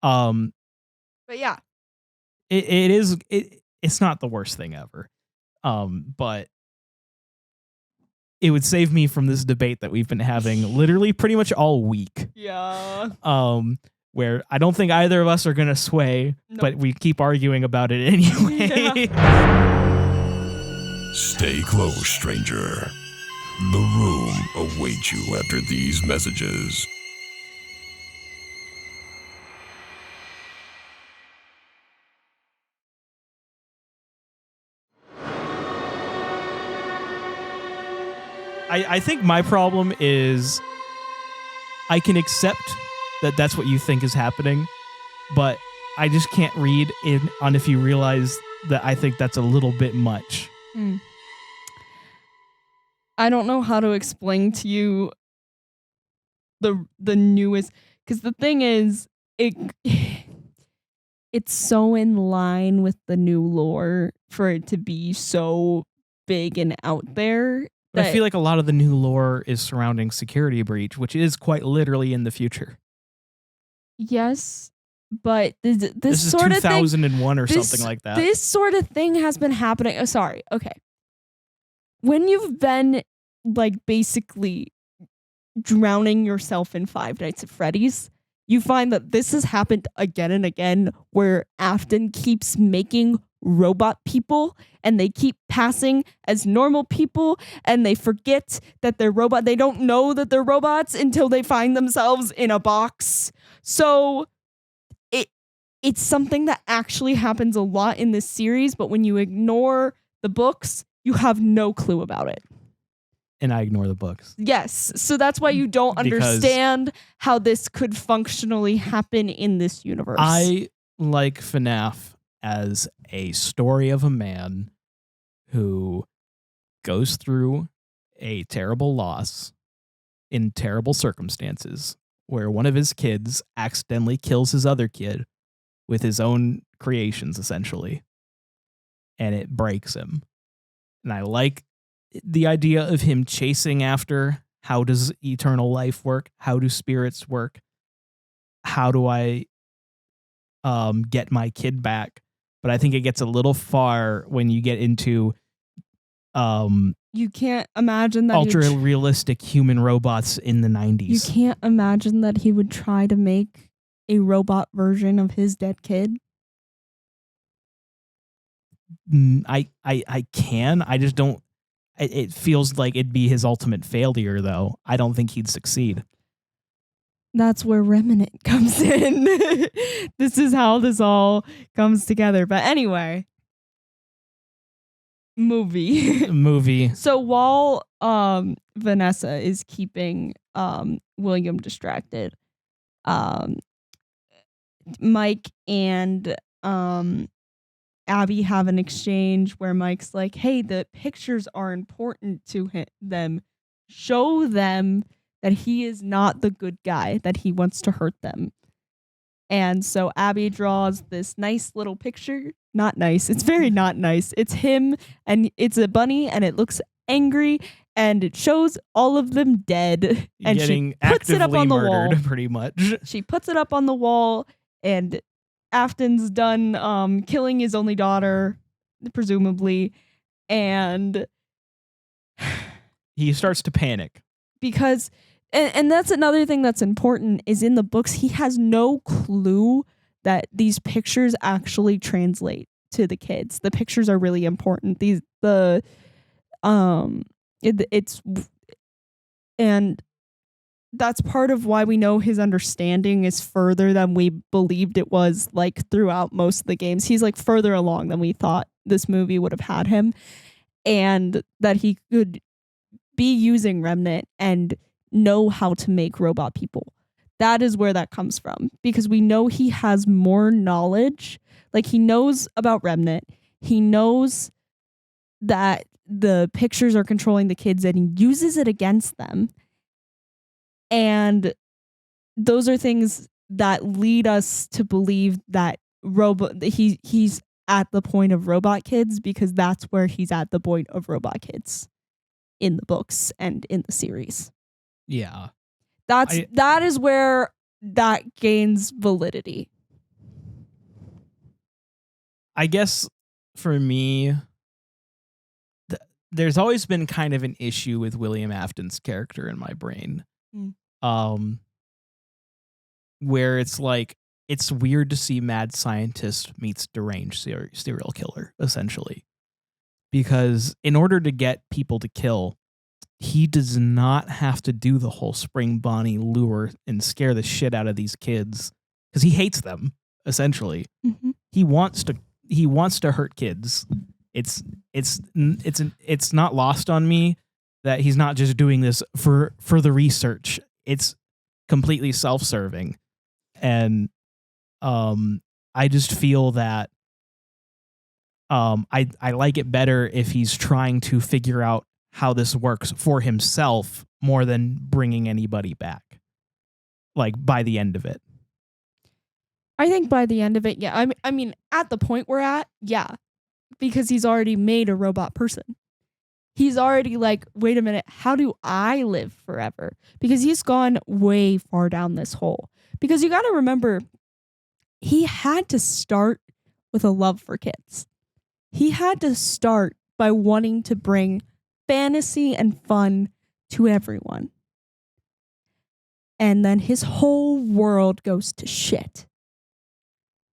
But yeah, it's not the worst thing ever. But it would save me from this debate that we've been having literally pretty much all week. yeah. Where I don't think either of us are gonna sway, Nope. but we keep arguing about it anyway. Stay close, stranger. The room awaits you after these messages. I think my problem is I can accept that that's what you think is happening, but I just can't read in on if you realize that I think that's a little bit much. I don't know how to explain to you the newest, because the thing is, it's so in line with the new lore for it to be so big and out there. I feel like a lot of the new lore is surrounding Security Breach, which is quite literally in the future. Yes, but this is sort of thing, 2001 or something like that. This sort of thing has been happening. Oh, sorry. Okay. When you've been like basically drowning yourself in Five Nights at Freddy's, you find that this has happened again and again, where Afton keeps making robot people and they keep passing as normal people and they forget that they're robot. They don't know that they're robots until they find themselves in a box. So it's something that actually happens a lot in this series, but when you ignore the books, you have no clue about it. And I ignore the books. Yes. So that's why you don't understand how this could functionally happen in this universe. I like FNAF as a story of a man who goes through a terrible loss in terrible circumstances where one of his kids accidentally kills his other kid with his own creations, essentially. And it breaks him. And I like the idea of him chasing after, how does eternal life work? How do spirits work? How do I get my kid back? But I think it gets a little far when you get into you can't imagine that ultra realistic human robots in the 90s. You can't imagine that he would try to make a robot version of his dead kid. I can. I just don't. It feels like it'd be his ultimate failure, though. I don't think he'd succeed. That's where Remnant comes in. This is how this all comes together. But anyway, movie. So while Vanessa is keeping William distracted, Mike and Abby have an exchange where Mike's like, hey, the pictures are important to them. Show them that he is not the good guy, that he wants to hurt them. And so Abby draws this nice little picture. Not nice. It's very not nice. It's him and it's a bunny and it looks angry and it shows all of them dead. And Getting she puts it up on the wall. Pretty much. She puts it up on the wall and Afton's done killing his only daughter, presumably. And he starts to panic. Because... And that's another thing that's important is in the books, he has no clue that these pictures actually translate to the kids. The pictures are really important. And that's part of why we know his understanding is further than we believed it was, like, throughout most of the games. He's like further along than we thought this movie would have had him, and that he could be using Remnant and know how to make robot people. That is where that comes from, because we know he has more knowledge. Like, he knows about Remnant. He knows that the pictures are controlling the kids and he uses it against them. And those are things that lead us to believe that he's at the point of Robot Kids because that's where he's at the point of Robot Kids in the books and in the series. Yeah. That is where that gains validity. I guess for me, there's always been kind of an issue with William Afton's character in my brain. Where it's like, it's weird to see mad scientist meets deranged serial killer, essentially. Because in order to get people to kill, he does not have to do the whole Spring Bonnie lure and scare the shit out of these kids. Because he hates them, essentially. Mm-hmm. He wants to hurt kids. It's not lost on me that he's not just doing this for the research. It's completely self-serving. And I just feel that I like it better if he's trying to figure out how this works for himself more than bringing anybody back. Like by the end of it. I think by the end of it, yeah. I mean, at the point we're at, yeah. Because he's already made a robot person. He's already like, wait a minute, how do I live forever? Because he's gone way far down this hole. Because you got to remember, he had to start with a love for kids. He had to start by wanting to bring fantasy and fun to everyone. And then his whole world goes to shit.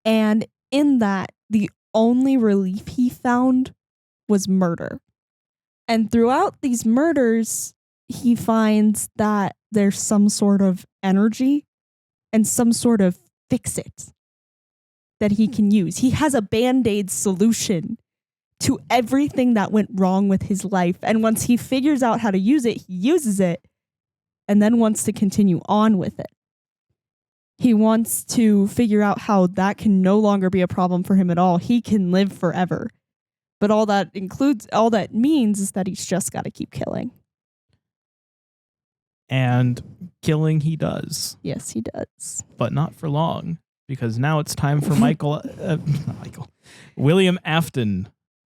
And in that, the only relief he found was murder. And throughout these murders, he finds that there's some sort of energy and some sort of fix-it that he can use. He has a Band-Aid solution to everything that went wrong with his life. And once he figures out how to use it, he uses it and then wants to continue on with it. He wants to figure out how that can no longer be a problem for him at all. He can live forever. But all that means is that he's just got to keep killing. And killing he does. Yes, he does. But not for long, because now it's time for William Afton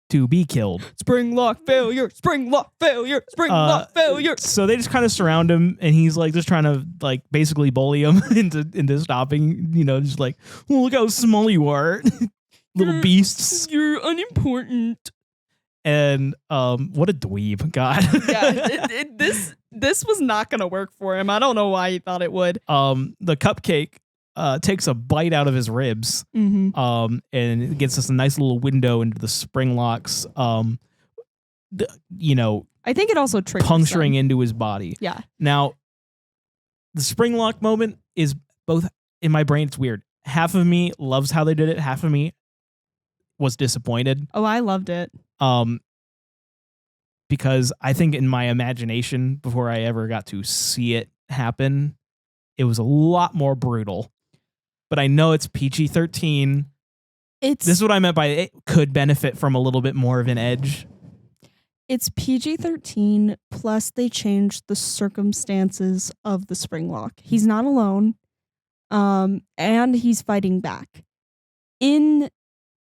to be killed. Spring lock failure, spring lock failure, spring lock failure. So they just kind of surround him, and he's like just trying to like basically bully him into stopping. You know, just like, well, look how small you are, little beasts. You're unimportant. And what a dweeb, God. Yeah, this was not gonna work for him. I don't know why he thought it would. The cupcake takes a bite out of his ribs, Mm-hmm. and it gets us a nice little window into the spring locks. I think it also triggers puncturing into his body. Yeah. Now, the spring lock moment is both in my brain. It's weird. Half of me loves how they did it. Half of me was disappointed. Oh, I loved it. Because I think in my imagination, before I ever got to see it happen, it was a lot more brutal. But I know it's PG-13. This is what I meant by it could benefit from a little bit more of an edge. It's PG-13, plus they changed the circumstances of the spring lock. He's not alone, and he's fighting back. In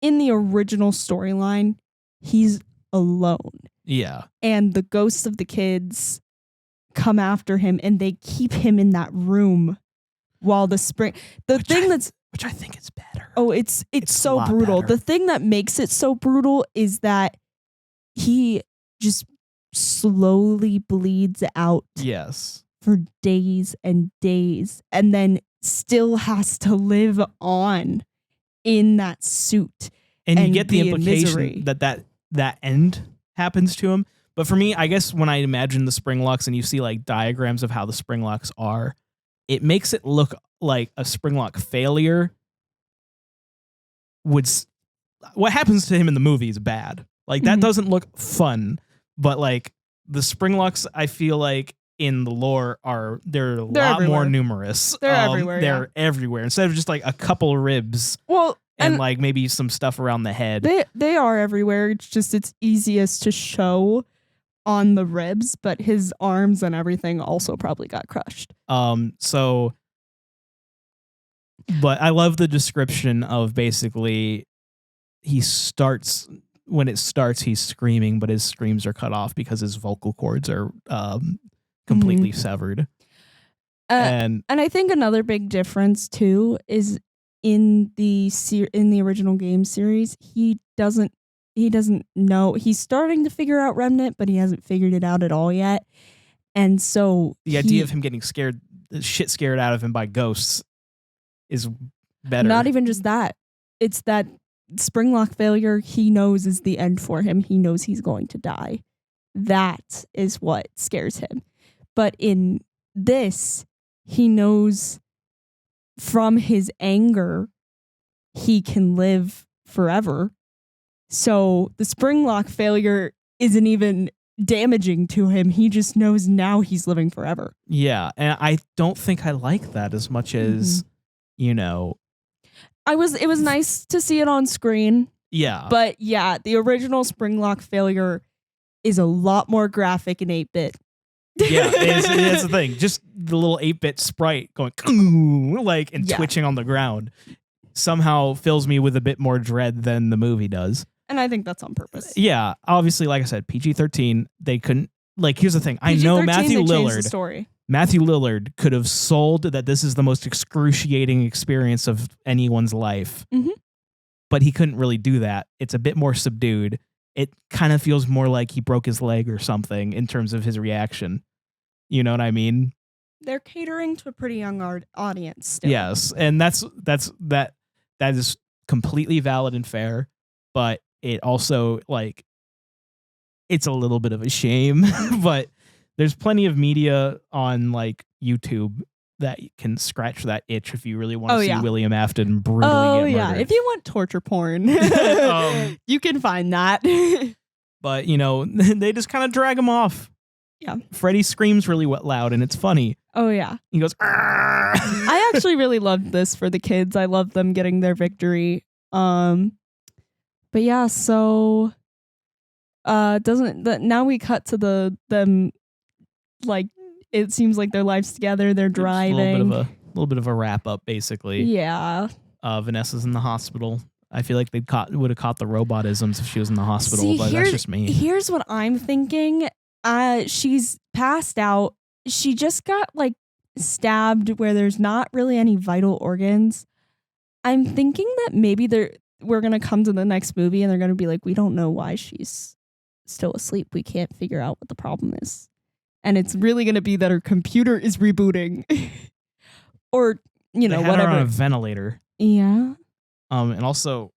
the original storyline, he's alone. Yeah. And the ghosts of the kids come after him, and they keep him in that room while the spring... Which I think is better. Oh, it's so brutal. Better. The thing that makes it so brutal is that he just slowly bleeds out. Yes. For days and days, and then still has to live on in that suit. And you get the implication that end happens to him. But for me, I guess when I imagine the spring locks and you see like diagrams of how the spring locks are, it makes it look like a spring lock failure what happens to him in the movie is bad. Like that doesn't look fun, but like the spring locks, I feel like in the lore they're a lot everywhere. more numerous. They're everywhere. They're everywhere instead of just like a couple of ribs. Well, and like maybe some stuff around the head. They are everywhere. It's just it's easiest to show on the ribs, but his arms and everything also probably got crushed. But I love the description of basically when it starts, he's screaming, but his screams are cut off because his vocal cords are completely severed. And I think another big difference too is in the original game series, he doesn't know. He's starting to figure out Remnant, but he hasn't figured it out at all yet. And so the idea of him getting scared out of him by ghosts is better. Not even just that. It's that springlock failure he knows is the end for him. He knows he's going to die. That is what scares him. But in this, he knows from his anger he can live forever. So the springlock failure isn't even damaging to him. He just knows now he's living forever. Yeah, and I don't think I like that as much as, you know... It was nice to see it on screen. Yeah. But yeah, the original springlock failure is a lot more graphic in 8-bit. Yeah, it's the thing. Just the little 8-bit sprite going twitching on the ground somehow fills me with a bit more dread than the movie does. And I think that's on purpose. Yeah, obviously, like I said, PG-13, they couldn't... Here's the thing. I know Matthew Lillard could have sold that this is the most excruciating experience of anyone's life. Mm-hmm. But he couldn't really do that. It's a bit more subdued. It kind of feels more like he broke his leg or something in terms of his reaction. You know what I mean? They're catering to a pretty young audience still. Yes, and that is completely valid and fair, but it also, it's a little bit of a shame, but there's plenty of media on YouTube that can scratch that itch if you really want to see William Afton brutally get murdered. If you want torture porn, you can find that. But, they just kind of drag him off. Yeah. Freddy screams really loud, and it's funny. Oh, yeah. He goes, "Arr!" I actually really loved this for the kids. I love them getting their victory. But yeah, so now we cut to them it seems like their lives together. They're driving. A little bit of a wrap up, basically. Yeah. Vanessa's in the hospital. I feel like would have caught the robotisms if she was in the hospital, but that's just me. Here's what I'm thinking. She's passed out. She just got stabbed where there's not really any vital organs. I'm thinking that maybe we're gonna come to the next movie and they're gonna be like, we don't know why she's still asleep. We can't figure out what the problem is. And it's really going to be that her computer is rebooting. Or, they had whatever. Her on a ventilator. Yeah. And also,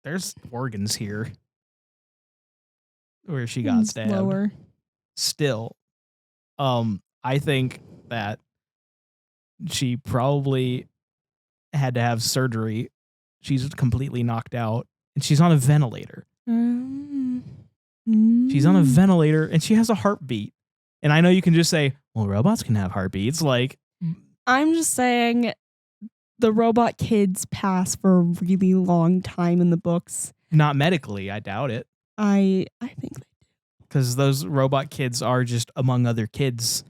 there's organs here where she got stabbed. Lower. Still, I think that she probably had to have surgery. She's completely knocked out, and she's on a ventilator. She's on a ventilator and she has a heartbeat. And I know you can just say, well, robots can have heartbeats. I'm just saying the robot kids pass for a really long time in the books. Not medically, I doubt it. I think they do. Because those robot kids are just among other kids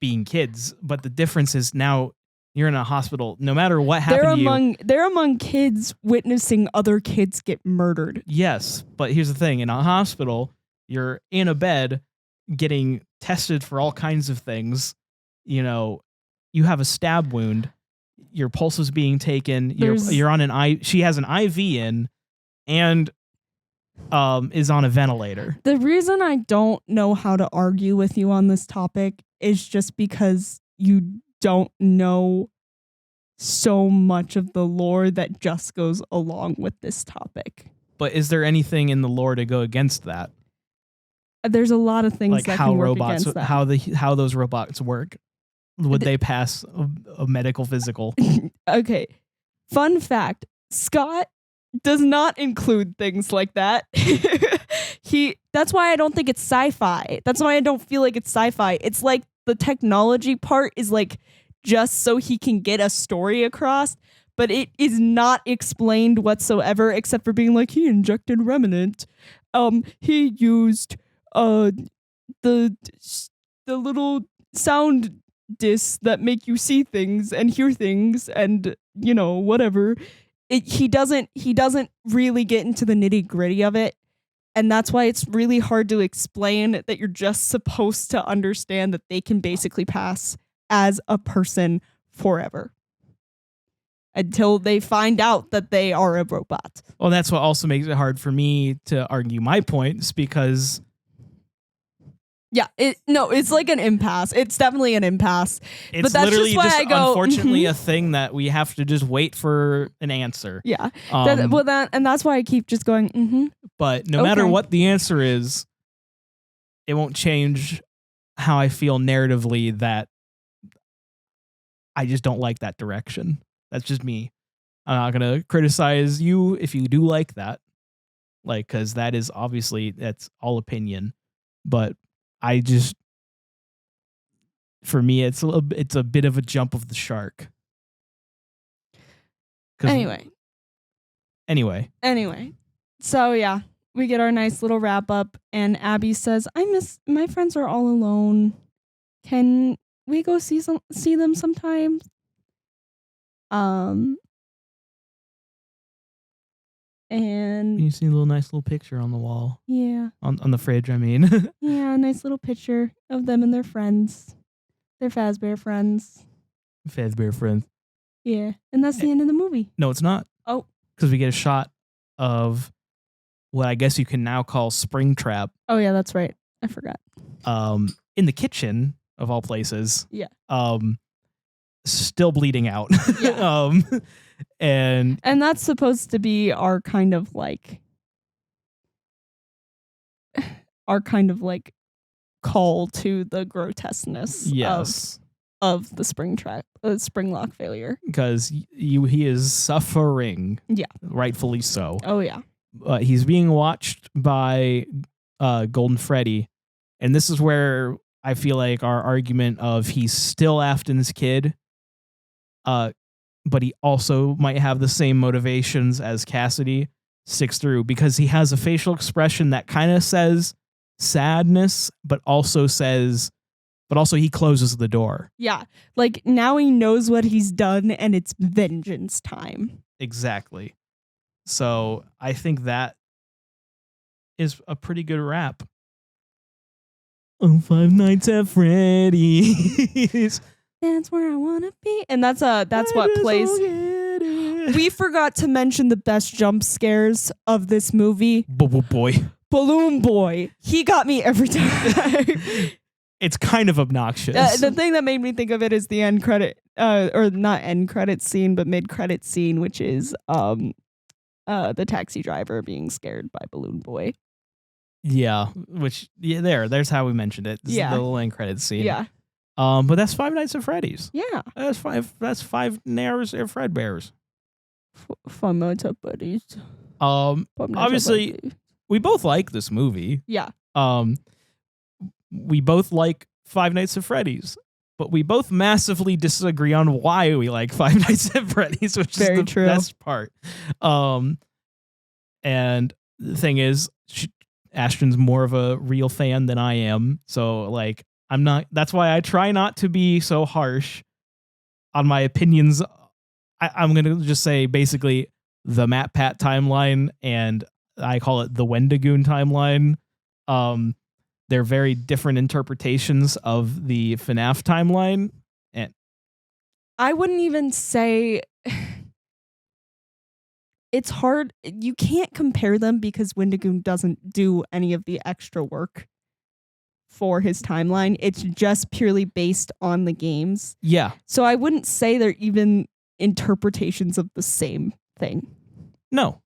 being kids. But the difference is now you're in a hospital. No matter what happened to you. They're among kids witnessing other kids get murdered. Yes, but here's the thing. In a hospital, you're in a bed getting tested for all kinds of things. You have a stab wound. Your pulse is being taken. You're on she has an IV in and is on a ventilator. The reason I don't know how to argue with you on this topic is just because you don't know so much of the lore that just goes along with this topic. But is there anything in the lore to go against that? There's a lot of things that can work against that. How those robots work. Would they pass a medical physical? Okay. Fun fact. Scott does not include things like that. That's why I don't think it's sci-fi. That's why I don't feel like it's sci-fi. It's like the technology part is just so he can get a story across, but it is not explained whatsoever except for being he injected remnant. He used the little sound discs that make you see things and hear things and whatever. he doesn't really get into the nitty-gritty of it. And that's why it's really hard to explain that you're just supposed to understand that they can basically pass as a person forever until they find out that they are a robot. Well, that's what also makes it hard for me to argue my points because... Yeah, it's like an impasse. It's definitely an impasse. It's but that's literally just why just I go, unfortunately a thing that we have to just wait for an answer. Yeah. That's why I keep just going, But no matter what the answer is, it won't change how I feel narratively that I just don't like that direction. That's just me. I'm not going to criticize you if you do like that. Like, because that is obviously, that's all opinion. But I just, for me, it's a bit of a jump of the shark. Anyway. So yeah, we get our nice little wrap up, and Abby says, my friends are all alone. Can we go see them sometime? And you see a nice little picture on the wall. Yeah. On the fridge, I mean. Yeah, a nice little picture of them and their friends. Their Fazbear friends. Fazbear friends. Yeah. And that's the end of the movie. No, it's not. Oh. Because we get a shot of what I guess you can now call Springtrap. Oh yeah, that's right. I forgot. In the kitchen, of all places. Yeah. Still bleeding out. Yeah. And that's supposed to be our kind of like call to the grotesqueness of the Springlock failure. Because he is suffering. Yeah. Rightfully so. Oh yeah. He's being watched by Golden Freddy. And this is where I feel like our argument of he's still Afton's kid, but he also might have the same motivations as Cassidy sticks through, because he has a facial expression that kind of says sadness, but also he closes the door. Yeah. Like now he knows what he's done and it's vengeance time. Exactly. So I think that is a pretty good wrap on Five Nights at Freddy's. That's where I want to be. And that's what plays. We forgot to mention the best jump scares of this movie. Balloon Boy. He got me every time. It's kind of obnoxious. The thing that made me think of it is the end credit, or not end credit scene, but mid credit scene, which is the taxi driver being scared by Balloon Boy. Yeah, there's how we mentioned it. This is the little end credit scene. Yeah. But that's Five Nights at Freddy's. Yeah. That's five Nares or Fredbears. Five Nights at Freddy's. Obviously, we both like this movie. Yeah. We both like Five Nights at Freddy's, but we both massively disagree on why we like Five Nights at Freddy's, which is the best part. And the thing is, Ashton's more of a real fan than I am, so like I'm not. That's why I try not to be so harsh on my opinions. I'm gonna just say basically the Matt Pat timeline, and I call it the Wendigoon timeline. They're very different interpretations of the FNAF timeline, and I wouldn't even say it's hard. You can't compare them because Wendigoon doesn't do any of the extra work for his timeline. It's just purely based on the games. Yeah. So I wouldn't say they're even interpretations of the same thing. No.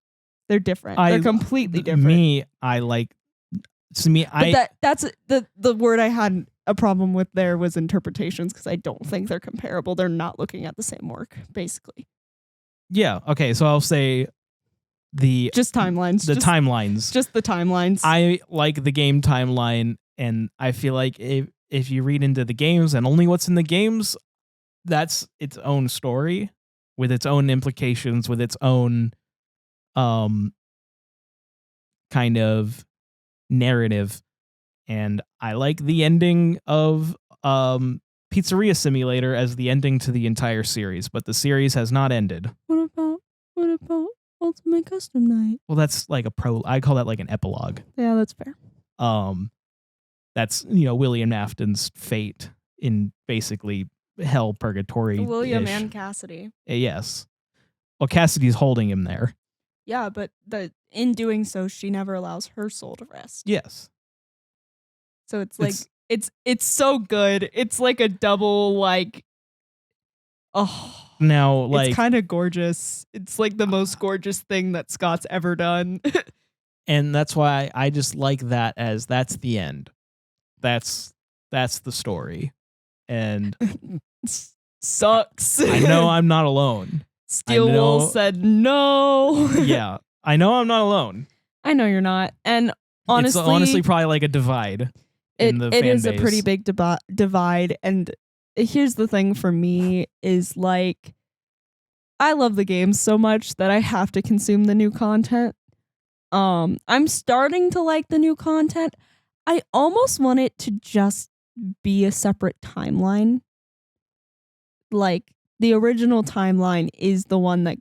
They're different. They're completely different. That's the word I had a problem with there was interpretations, because I don't think they're comparable. They're not looking at the same work, basically. Yeah. Okay. So I'll say just timelines. Timelines. Just the timelines. I like the game timeline, and I feel like if you read into the games and only what's in the games, that's its own story with its own implications, with its own kind of narrative. And I like the ending of Pizzeria Simulator as the ending to the entire series, but the series has not ended. What What about Ultimate Custom Night? Well, that's like I call that like an epilogue. Yeah, that's fair. That's, William Afton's fate in basically hell purgatory. William and Cassidy. Yes. Well, Cassidy's holding him there. Yeah, but in doing so, she never allows her soul to rest. Yes. So it's like it's so good. It's like a double like. Oh. Now, like, it's kind of gorgeous. It's like the most gorgeous thing that Scott's ever done. And that's why I just like that as that's the end. That's the story. And sucks. I know I'm not alone. Steelwool said no. Yeah. I know I'm not alone. I know you're not. And honestly, it's honestly probably like a divide in the fan is base. A pretty big divide. And here's the thing for me is like, I love the game so much that I have to consume the new content. I'm starting to like the new content. I almost want it to just be a separate timeline. Like, the original timeline is the one that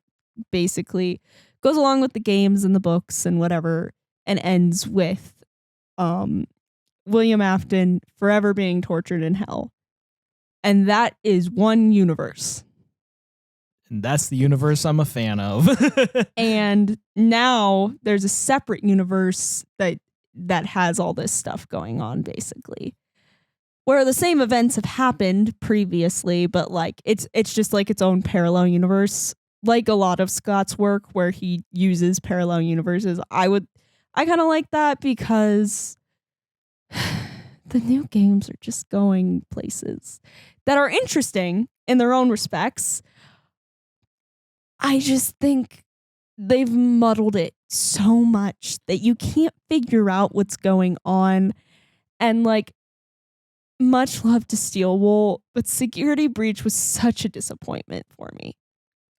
basically goes along with the games and the books and whatever, and ends with William Afton forever being tortured in hell. And that is one universe. And that's the universe I'm a fan of. And now there's a separate universe that has all this stuff going on, basically, where the same events have happened previously, but like it's just like its own parallel universe, like a lot of Scott's work where he uses parallel universes. I kind of like that because the new games are just going places that are interesting in their own respects. I just think they've muddled it so much that you can't figure out what's going on. And like, much love to Steelwool, but Security Breach was such a disappointment for me.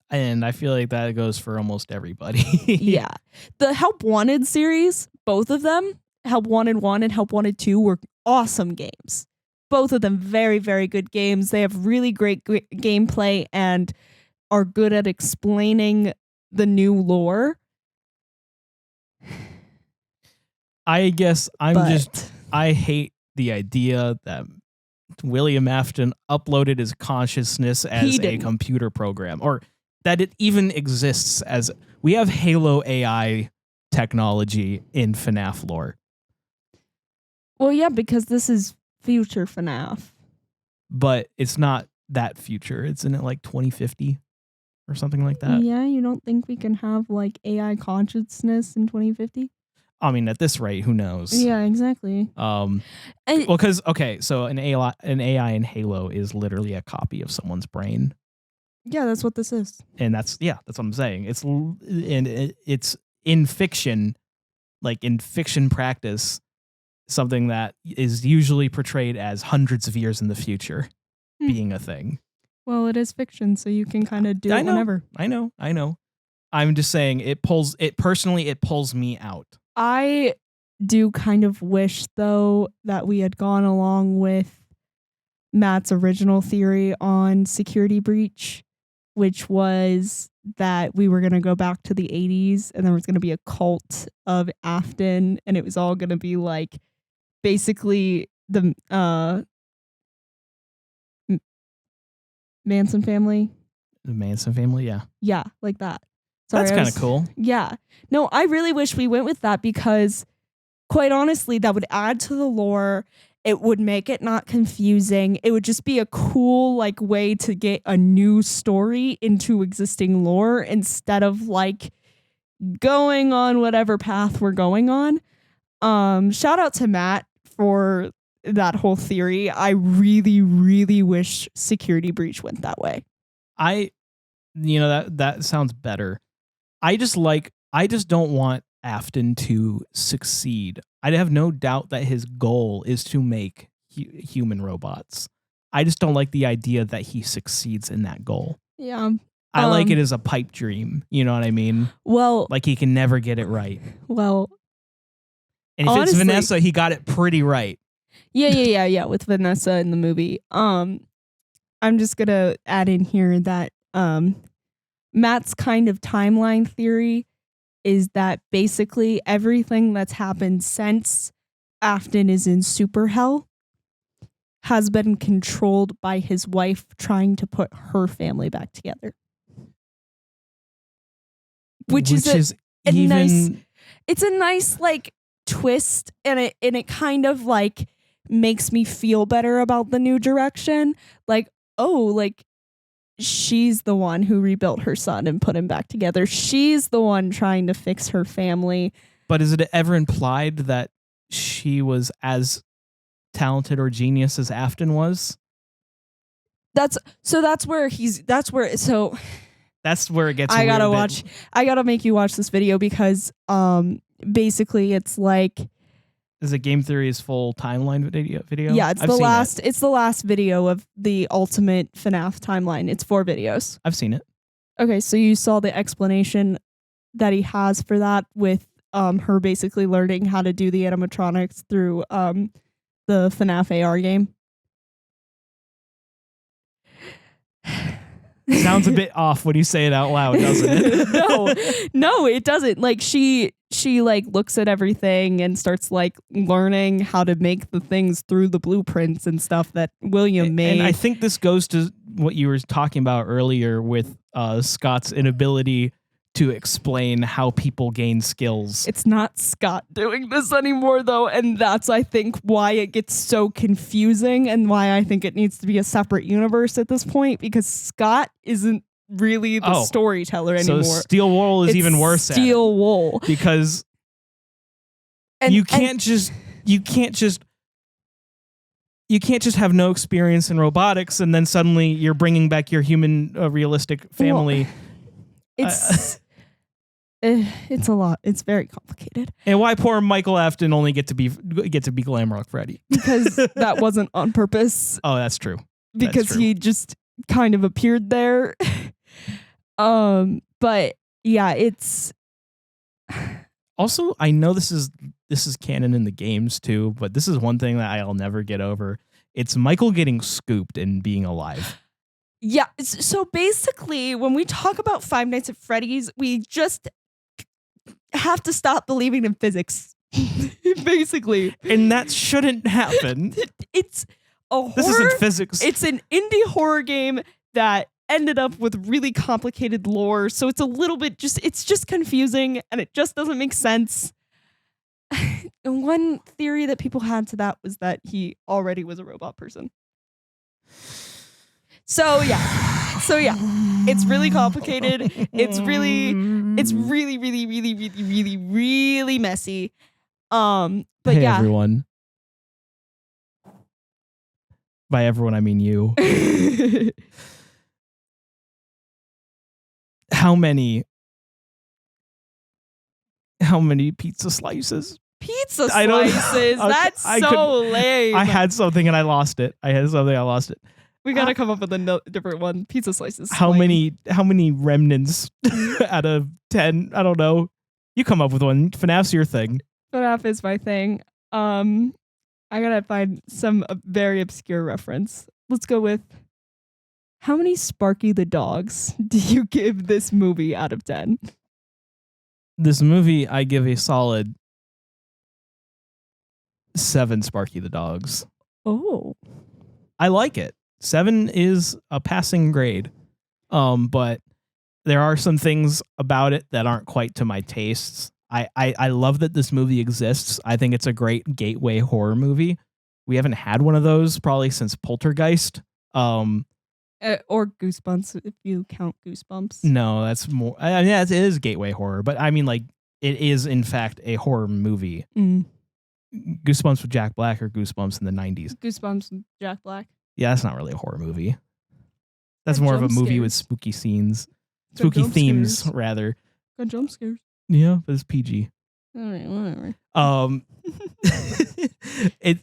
And I feel like that goes for almost everybody. Yeah. The Help Wanted series, both of them, Help Wanted 1 and Help Wanted 2, were awesome games. Both of them very, very good games. They have really great gameplay and are good at explaining the new lore. I guess I hate the idea that William Afton uploaded his consciousness as a computer program, or that it even exists as we have Halo AI technology in FNAF lore. Well, yeah, because this is future FNAF. But it's not that future. Isn't it like 2050 or something like that? Yeah, you don't think we can have like AI consciousness in 2050? I mean, at this rate, who knows? Yeah, exactly. Well, because so an AI in Halo is literally a copy of someone's brain. Yeah, that's what this is. And that's what I'm saying. It's in fiction, like in fiction practice, something that is usually portrayed as hundreds of years in the future being a thing. Well, it is fiction, so you can kind of do it whenever. I know. I'm just saying it pulls me out. I do kind of wish, though, that we had gone along with Matt's original theory on Security Breach, which was that we were going to go back to the 80s and there was going to be a cult of Afton, and it was all going to be like basically the Manson family. The Manson family, yeah. Yeah, like that. Sorry, that's kind of cool. Yeah. No, I really wish we went with that because, quite honestly, that would add to the lore. It would make it not confusing. It would just be a cool like way to get a new story into existing lore instead of like going on whatever path we're going on. Shout out to Matt for that whole theory. I really, really wish Security Breach went that way. That sounds better. I just don't want Afton to succeed. I have no doubt that his goal is to make human robots. I just don't like the idea that he succeeds in that goal. Yeah. I like it as a pipe dream. You know what I mean? Well, like he can never get it right. Well, and if honestly, it's Vanessa, he got it pretty right. Yeah. With Vanessa in the movie. I'm just gonna add in here that Matt's kind of timeline theory is that basically everything that's happened since Afton is in super hell has been controlled by his wife trying to put her family back together. Which is a even nice, it's a nice like twist, and it kind of like makes me feel better about the new direction. Like, oh, like she's the one who rebuilt her son and put him back together. She's the one trying to fix her family. But is it ever implied that she was as talented or genius as Afton was? That's where it gets I gotta make you watch this video because basically it's like, is it Game Theory's full timeline video? Yeah, it's the last video of the ultimate FNAF timeline. It's 4 videos. I've seen it. Okay, so you saw the explanation that he has for that with her basically learning how to do the animatronics through the FNAF AR game. Sounds a bit off when you say it out loud, doesn't it? No, it doesn't. Like she like looks at everything and starts like learning how to make the things through the blueprints and stuff that William made. And I think this goes to what you were talking about earlier with Scott's inability to explain how people gain skills. It's not Scott doing this anymore, though, and that's, I think, why it gets so confusing and why I think it needs to be a separate universe at this point, because Scott isn't really the storyteller anymore. So Steel Wool is even worse. Steel Wool, because you can't just have no experience in robotics and then suddenly you're bringing back your human realistic family. Well, it's a lot. It's very complicated. And why poor Michael Afton only get to be Glamrock Freddy? Because that wasn't on purpose. Oh, that's true. Because he just kind of appeared there. But yeah, it's also, I know this is canon in the games too, but this is one thing that I'll never get over. It's Michael getting scooped and being alive. Yeah. So basically, when we talk about Five Nights at Freddy's, we just have to stop believing in physics. Basically. And that shouldn't happen. It's a horror. This isn't physics. It's an indie horror game that ended up with really complicated lore. So it's a little bit it's just confusing and it just doesn't make sense. And one theory that people had to that was that he already was a robot person. So yeah. It's really complicated. It's really, really, really, really, really, really, really messy. But hey, yeah. Everyone. By everyone, I mean you. How many pizza slices? Pizza slices? That's so lame. I had something and I lost it. We gotta come up with a different one. Pizza slices. How many remnants out of 10? I don't know. You come up with one. FNAF's your thing. FNAF is my thing. I gotta find some very obscure reference. Let's go with, how many Sparky the Dogs do you give this movie out of 10? This movie, I give a solid 7 Sparky the Dogs. Oh. I like it. 7 is a passing grade. But there are some things about it that aren't quite to my tastes. I love that this movie exists. I think it's a great gateway horror movie. We haven't had one of those probably since Poltergeist. Or Goosebumps, if you count Goosebumps. No, that's more. I mean, it is gateway horror, but I mean, like, it is in fact a horror movie. Mm. Goosebumps with Jack Black or Goosebumps in the 90s? Goosebumps with Jack Black. Yeah, that's not really a horror movie. That's more of a movie with spooky scenes. Spooky themes, rather. Got jump scares. Yeah, but it's PG. All right, whatever.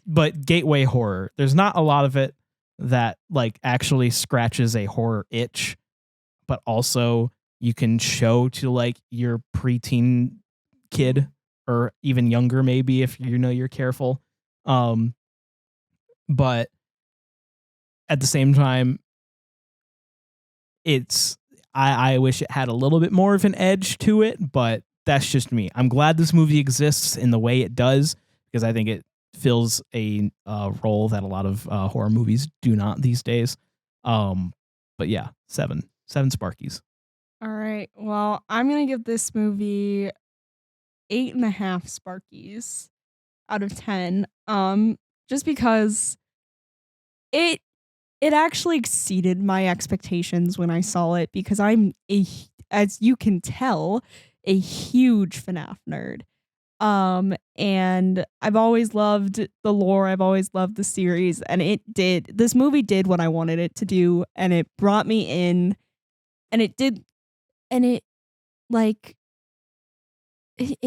But gateway horror. There's not a lot of it that like actually scratches a horror itch, but also you can show to like your preteen kid or even younger, maybe if you're careful. But at the same time, I wish it had a little bit more of an edge to it, but that's just me. I'm glad this movie exists in the way it does because I think it fills a role that a lot of horror movies do not these days. But yeah, 7 Sparkies. All right. Well, I'm gonna give this movie 8.5 Sparkies out of 10. Just because it actually exceeded my expectations when I saw it because I'm as you can tell, a huge FNAF nerd. And I've always loved the lore. I've always loved the series, and this movie did what I wanted it to do, and it brought me in, and it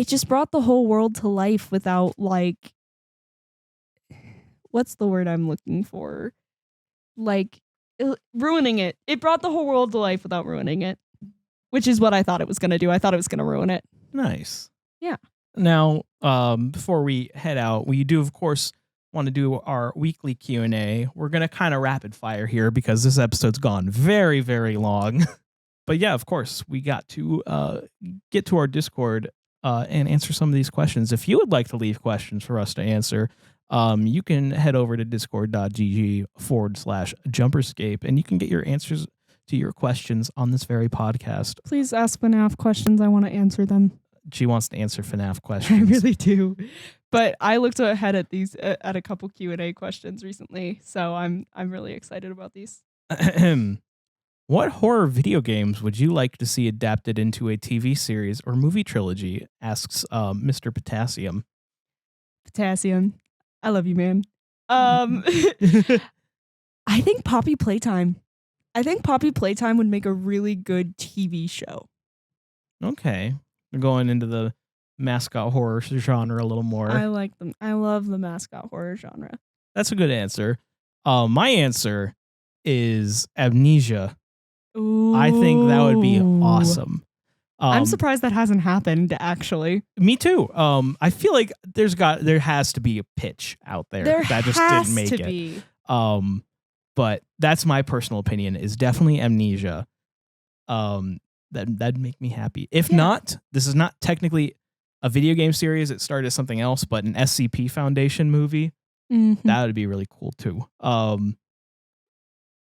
just brought the whole world to life without like, what's the word I'm looking for? Like ruining it. It brought the whole world to life without ruining it, which is what I thought it was going to do. I thought it was going to ruin it. Nice. Yeah. Now, before we head out, we do, of course, want to do our weekly Q&A. We're going to kind of rapid fire here because this episode's gone very, very long. But yeah, of course, we got to get to our Discord and answer some of these questions. If you would like to leave questions for us to answer, you can head over to discord.gg/Jumperscape and you can get your answers to your questions on this very podcast. Please ask FNAF questions. I want to answer them. She wants to answer FNAF questions. I really do. But I looked ahead at these at a couple Q&A questions recently, so I'm really excited about these. What horror video games would you like to see adapted into a TV series or movie trilogy? Asks Mr. Potassium. Potassium, I love you, man. I think Poppy Playtime. I think Poppy Playtime would make a really good TV show. Okay. We're going into the mascot horror genre a little more. I like them. I love the mascot horror genre. That's a good answer. My answer is Amnesia. Ooh. I think that would be awesome. I'm surprised that hasn't happened, actually. Me too. I feel like there has to be a pitch out there that just didn't make it. Be. But that's my personal opinion. Is definitely Amnesia. That'd make me happy. If not, this is not technically a video game series. It started as something else, but an SCP Foundation movie. Mm-hmm. That would be really cool too.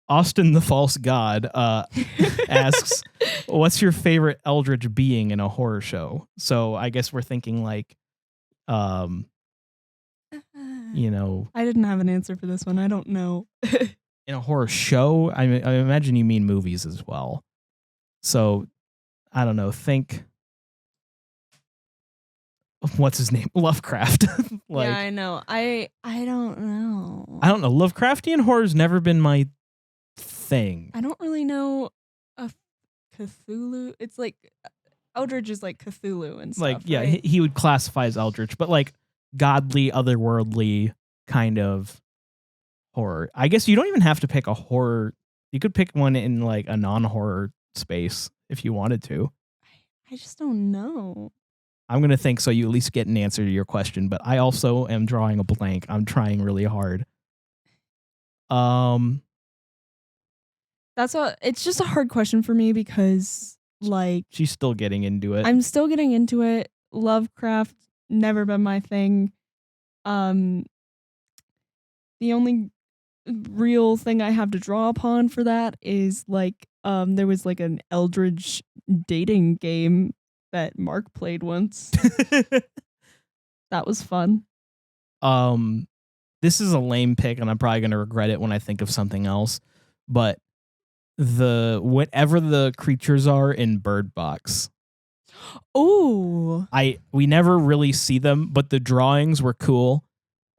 Austin the False God asks, what's your favorite eldritch being in a horror show? So I guess we're thinking like, I didn't have an answer for this one. I don't know. In a horror show, I imagine you mean movies as well. So I don't know. Think, what's his name? Lovecraft. Yeah, I know. I don't know. I don't know. Lovecraftian horror's never been my thing. I don't really know a Cthulhu. It's like Eldritch is like Cthulhu and stuff. Like, yeah, right? he would classify as Eldritch, but like godly, otherworldly kind of horror. I guess you don't even have to pick a horror. You could pick one in like a non-horror space if you wanted to. I just don't know. I'm going to think so you at least get an answer to your question, but I also am drawing a blank. I'm trying really hard. It's just a hard question for me because like she's still getting into it. I'm still getting into it. Lovecraft never been my thing. The only real thing I have to draw upon for that is like there was like an Eldritch dating game that Mark played once. That was fun. This is a lame pick and I'm probably going to regret it when I think of something else, but whatever the creatures are in Bird Box. Oh, we never really see them, but the drawings were cool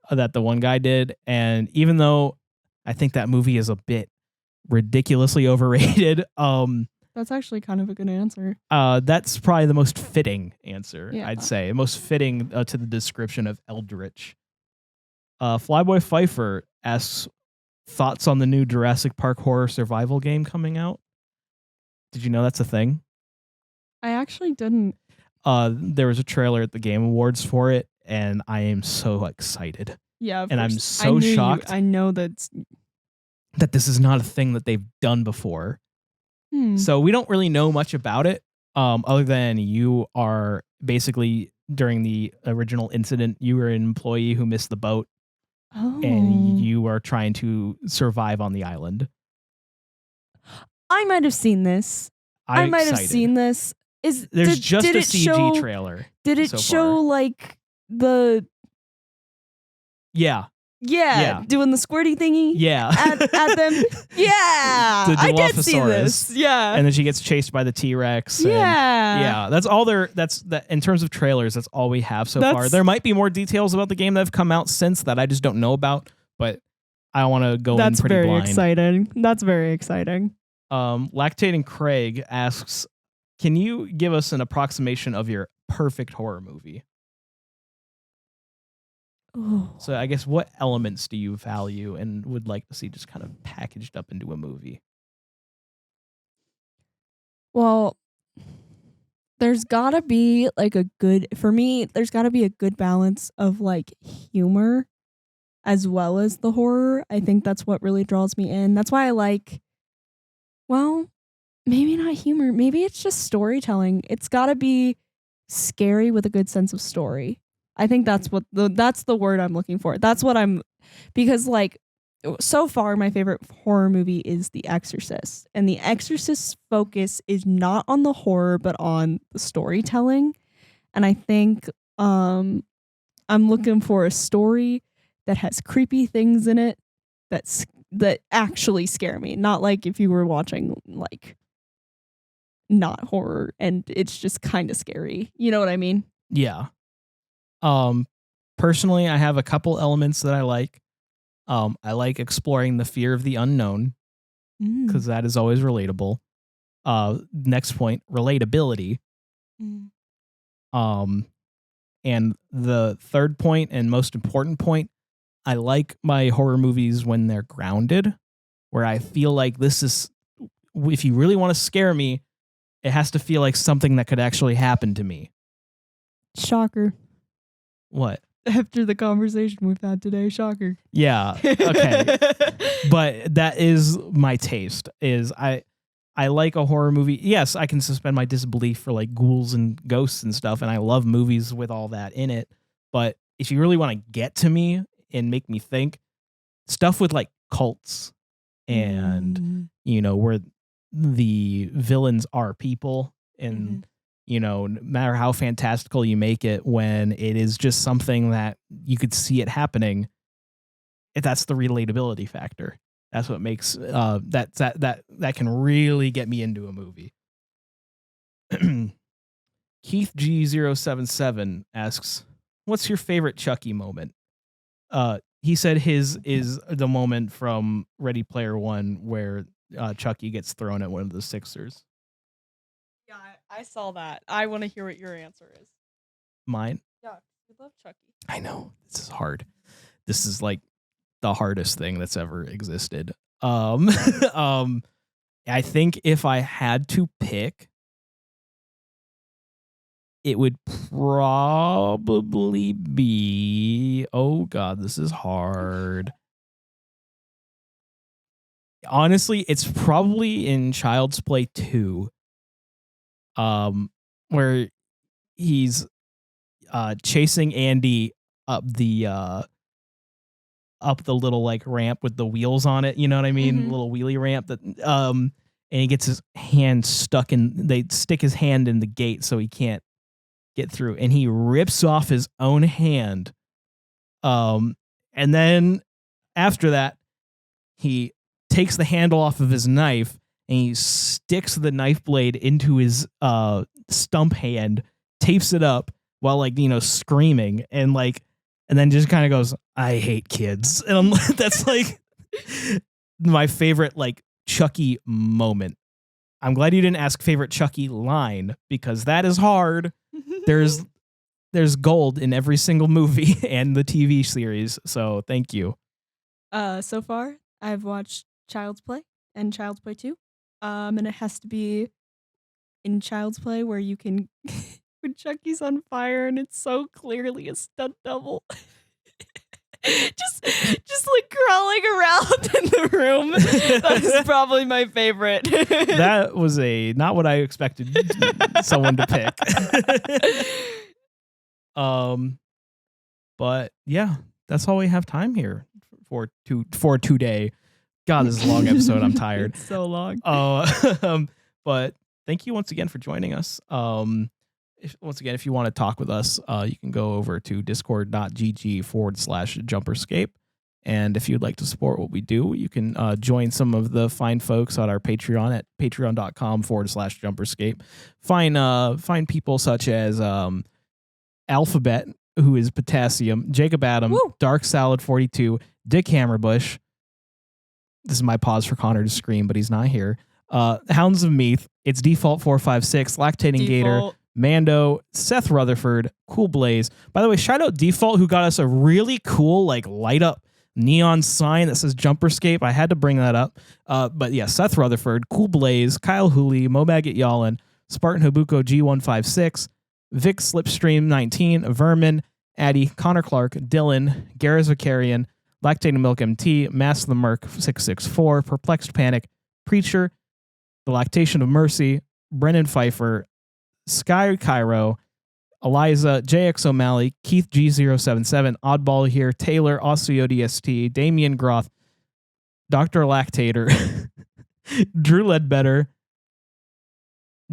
that the one guy did, and even though I think that movie is a bit ridiculously overrated, that's actually kind of a good answer. That's probably the most fitting answer, yeah. I'd say. Most fitting to the description of Eldritch. Flyboy Pfeiffer asks, thoughts on the new Jurassic Park horror survival game coming out? Did you know that's a thing? I actually didn't. There was a trailer at the Game Awards for it, and I am so excited. Yeah, and I'm so shocked. I know that this is not a thing that they've done before. So we don't really know much about it, other than you are basically, during the original incident, you were an employee who missed the boat, and you are trying to survive on the island. I might have seen this. I might have seen this. There's just a CG trailer. Did it show like the? Yeah, doing the squirty thingy. Yeah, at them. Yeah, the I did see this. Yeah, and then she gets chased by the T-Rex. Yeah. That's all there. That's that in terms of trailers. That's all we have so far. There might be more details about the game that have come out since that I just don't know about. But I want to go in pretty blind. That's very exciting. Lactating Craig asks, can you give us an approximation of your perfect horror movie? Oh. So I guess what elements do you value and would like to see just kind of packaged up into a movie? Well, there's gotta be like there's gotta be a good balance of like humor as well as the horror. I think that's what really draws me in. That's why I like, well, maybe not humor. Maybe it's just storytelling. It's gotta be scary with a good sense of story. I think that's the word I'm looking for. Because like so far my favorite horror movie is The Exorcist, and The Exorcist's focus is not on the horror but on the storytelling. And I think I'm looking for a story that has creepy things in it that actually scare me, not like if you were watching like not horror and it's just kind of scary. You know what I mean? Yeah. Personally, I have a couple elements that I like. I like exploring the fear of the unknown because that is always relatable. Next point, relatability. And the third point and most important point, I like my horror movies when they're grounded, where I feel like this is, if you really want to scare me, it has to feel like something that could actually happen to me. Shocker. What? After the conversation we've had today, shocker. Yeah. Okay. But that is my taste. Is I like a horror movie. Yes, I can suspend my disbelief for like ghouls and ghosts and stuff, and I love movies with all that in it. But if you really want to get to me and make me think, stuff with like cults and where the villains are people and no matter how fantastical you make it, when it is just something that you could see it happening, that's the relatability factor. That's what makes that can really get me into a movie. Keith G077 asks, what's your favorite Chucky moment? He said his is the moment from Ready Player One where Chucky gets thrown at one of the Sixers. Yeah, I saw that. I want to hear what your answer is. Mine? Yeah, I love Chucky. I know. This is hard. This is like the hardest thing that's ever existed. I think if I had to pick, it would probably be, oh God, this is hard. Honestly, it's probably in Child's Play 2. Where he's chasing Andy up the little like ramp with the wheels on it, you know what I mean? Little wheelie ramp that and he gets his hand stuck in, they stick his hand in the gate so he can't get through, and he rips off his own hand. And then after that, he takes the handle off of his knife and he sticks the knife blade into his stump hand, tapes it up while like, screaming and then just kind of goes, I hate kids. And that's like my favorite like Chucky moment. I'm glad you didn't ask favorite Chucky line, because that is hard. There's gold in every single movie and the TV series. So thank you. So far I've watched Child's Play and Child's Play 2. And it has to be in Child's Play where you can when Chucky's on fire and it's so clearly a stunt double. just like crawling around in the room room. That is probably my favorite. That was not what I expected someone to pick. But yeah, that's all we have time here for today. God, this is a long episode. I'm tired. It's so long. But thank you once again for joining us. If you want to talk with us, you can go over to discord.gg/Jumperscape. And if you'd like to support what we do, you can join some of the fine folks on our Patreon at patreon.com/Jumperscape. Find people such as Alphabet, who is Potassium, Jacob Adam, Woo! Dark Salad 42, Dick Hammerbush. This is my pause for Connor to scream, but he's not here. Hounds of Meath, It's Default 456, Lactating Gator, Mando, Seth Rutherford, Cool Blaze. By the way, shout out Default, who got us a really cool light up neon sign that says Jumperscape. I had to bring that up. But yeah, Seth Rutherford, Cool Blaze, Kyle Hooley, Mobaget Yalin, Spartan Habuko G156, Vic Slipstream 19, Vermin, Addy, Connor Clark, Dylan, Gareth Vicarian, Lactating Milk MT, Mass the Merc 664, Perplexed Panic, Preacher, The Lactation of Mercy, Brennan Pfeiffer, Sky Cairo, Eliza, JX O'Malley, Keith G077, Oddball here, Taylor, Osio DST, Damian Groth, Dr. Lactator, Drew Ledbetter,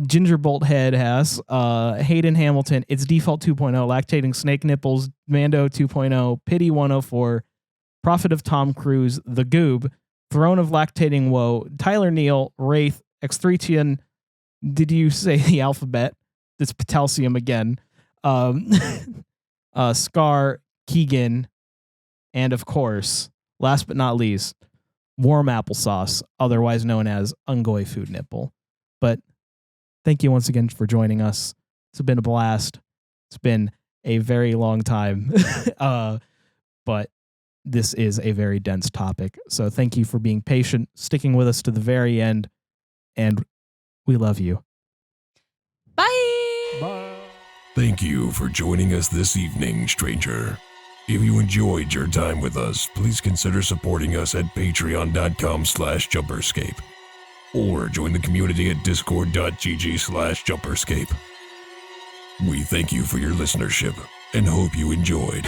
Ginger Bolt Head has, Hayden Hamilton, It's Default 2.0, Lactating Snake Nipples, Mando 2.0, Pity 104, Prophet of Tom Cruise, The Goob, Throne of Lactating Woe, Tyler Neal, Wraith, X3tian, did you say the alphabet? It's Potassium again. Scar, Keegan, and of course, last but not least, Warm Applesauce, otherwise known as Ungoy Food Nipple. But thank you once again for joining us. It's been a blast. It's been a very long time. But this is a very dense topic. So thank you for being patient, sticking with us to the very end, and we love you. Bye. Bye. Thank you for joining us this evening, stranger. If you enjoyed your time with us, please consider supporting us at patreon.com/Jumperscape or join the community at discord.gg/Jumperscape. We thank you for your listenership and hope you enjoyed.